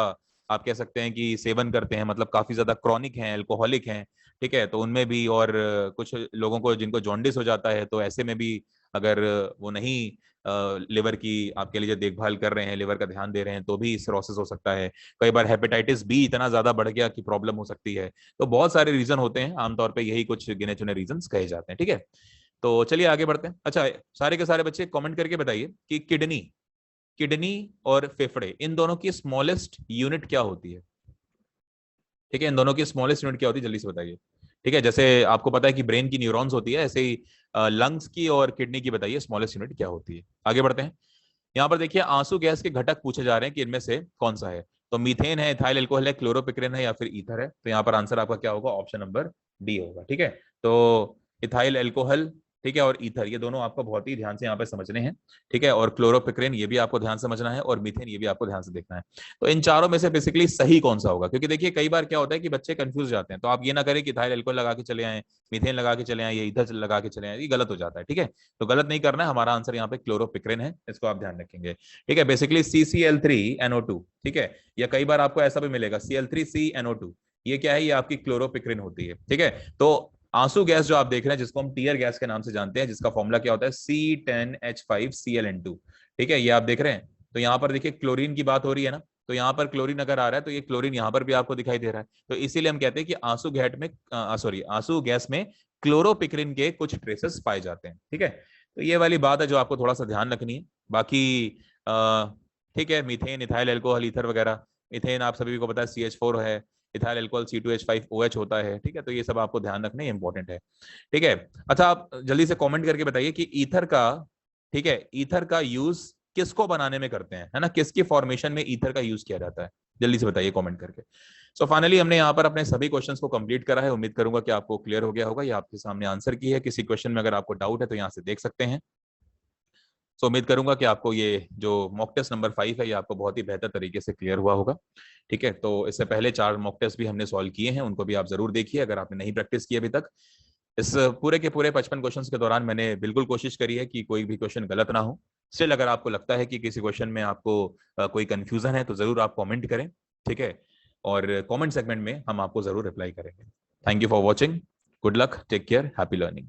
आप कह सकते हैं कि सेवन करते हैं, मतलब काफी ज्यादा क्रॉनिक हैं, अल्कोहलिक हैं। ठीक है, तो उनमें भी, और कुछ लोगों को जिनको जॉन्डिस हो जाता है तो ऐसे में भी अगर वो नहीं लिवर की आपके लिए देखभाल कर रहे हैं, लिवर का ध्यान दे रहे हैं, तो भी सिरोसिस हो सकता है। कई बार हेपेटाइटिस बी इतना ज्यादा बढ़ गया कि प्रॉब्लम हो सकती है। तो बहुत सारे रीजन होते हैं, आमतौर पे यही कुछ गिने चुने रीजन कहे जाते हैं। ठीक है, तो चलिए आगे बढ़ते हैं। अच्छा, सारे के सारे बच्चे कमेंट करके बताइए कि किडनी किडनी और फेफड़े इन दोनों की स्मॉलेस्ट यूनिट क्या होती है। ठीक है, इन दोनों की स्मॉलेस्ट यूनिट क्या होती है, जल्दी से बताइए। ठीक है, जैसे आपको पता है कि ब्रेन की न्यूरॉन्स होती है, ऐसे ही लंग्स की और किडनी की बताइए स्मॉलेस्ट यूनिट क्या होती है। आगे बढ़ते हैं। यहाँ पर देखिए आंसू गैस के घटक पूछे जा रहे हैं कि इनमें से कौन सा है, तो मीथेन है, इथाइल अल्कोहल है, क्लोरोपिक्रिन है, या फिर ईथर है। तो यहाँ पर आंसर आपका क्या होगा, ऑप्शन नंबर डी होगा। ठीक है, तो इथाइल अल्कोहल, ठीक है, और ईथर ये दोनों आपको बहुत ही ध्यान से यहाँ पे समझने हैं। ठीक है, और क्लोरोपिक्रिन ये भी आपको ध्यान से समझना है, और मीथेन ये भी आपको ध्यान से देखना है। तो इन चारों में से बेसिकली सही कौन सा होगा, क्योंकि देखिए कई बार क्या होता है कि बच्चे कंफ्यूज जाते हैं, तो आप ये ना करें कि इथाइल अल्कोहल लगा के चले आए, मीथेन लगा के चले आए, ये ईथर लगा के चले आए, ये गलत हो जाता है। ठीक है, तो गलत नहीं करना है, हमारा आंसर यहाँ पे क्लोरोपिक्रिन है, इसको आप ध्यान रखेंगे। ठीक है, बेसिकली CCl3NO2। ठीक है, या कई बार आपको ऐसा भी मिलेगा Cl3CNO2, ये क्या है, ये आपकी क्लोरोपिक्रिन होती है। ठीक है, तो आंसू गैस जो आप देख रहे हैं जिसको हम टीयर गैस के नाम से जानते हैं, जिसका फॉर्मूला क्या होता है C10H5Cln2। ठीक है, ये आप देख रहे हैं, तो यहाँ पर देखिए क्लोरीन की बात हो रही है ना, तो यहाँ पर क्लोरीन अगर आ रहा है तो ये क्लोरीन यहाँ पर भी आपको दिखाई दे रहा है, तो इसीलिए हम कहते हैं कि आंसू गैस में आंसू गैस में क्लोरोपिक्रिन के कुछ ट्रेसेस पाए जाते हैं। ठीक है, तो ये वाली बात है जो आपको थोड़ा सा ध्यान रखनी है। बाकी ठीक है, मीथेन, इथाइल अल्कोहल, ईथर वगैरह, इथेन आप सभी को पता है CH4 है, इथाइल अल्कोहल C2H5OH होता है। ठीक है, तो ये सब आपको ध्यान रखना इंपॉर्टेंट है। ठीक है, अच्छा आप जल्दी से कमेंट करके बताइए कि ईथर का, ठीक है, ईथर का यूज किसको बनाने में करते हैं, है ना, किसकी फॉर्मेशन में ईथर का यूज किया जाता है। जल्दी से बताइए कमेंट करके। सो फाइनली हमने यहाँ पर अपने सभी क्वेश्चंस को कंप्लीट करा है। उम्मीद करूंगा कि आपको क्लियर हो गया होगा। ये आपके सामने आंसर की है। किसी क्वेश्चन में अगर आपको डाउट है तो यहाँ से देख सकते हैं। सो उम्मीद करूंगा कि आपको ये जो मॉक टेस्ट नंबर 5 है ये आपको बहुत ही बेहतर तरीके से क्लियर हुआ होगा। ठीक है, तो इससे पहले 4 मॉक टेस्ट भी हमने सॉल्व किए हैं, उनको भी आप जरूर देखिए अगर आपने नहीं प्रैक्टिस की अभी तक। इस पूरे के पूरे 55 क्वेश्चंस के दौरान मैंने बिल्कुल कोशिश करी है कि कोई भी क्वेश्चन गलत ना हो। स्टिल अगर आपको लगता है कि किसी क्वेश्चन में आपको कोई कंफ्यूजन है तो जरूर आप कमेंट करें। ठीक है, और कमेंट सेगमेंट में हम आपको जरूर रिप्लाई करेंगे। Thank you for watching. Good luck, take care, happy learning.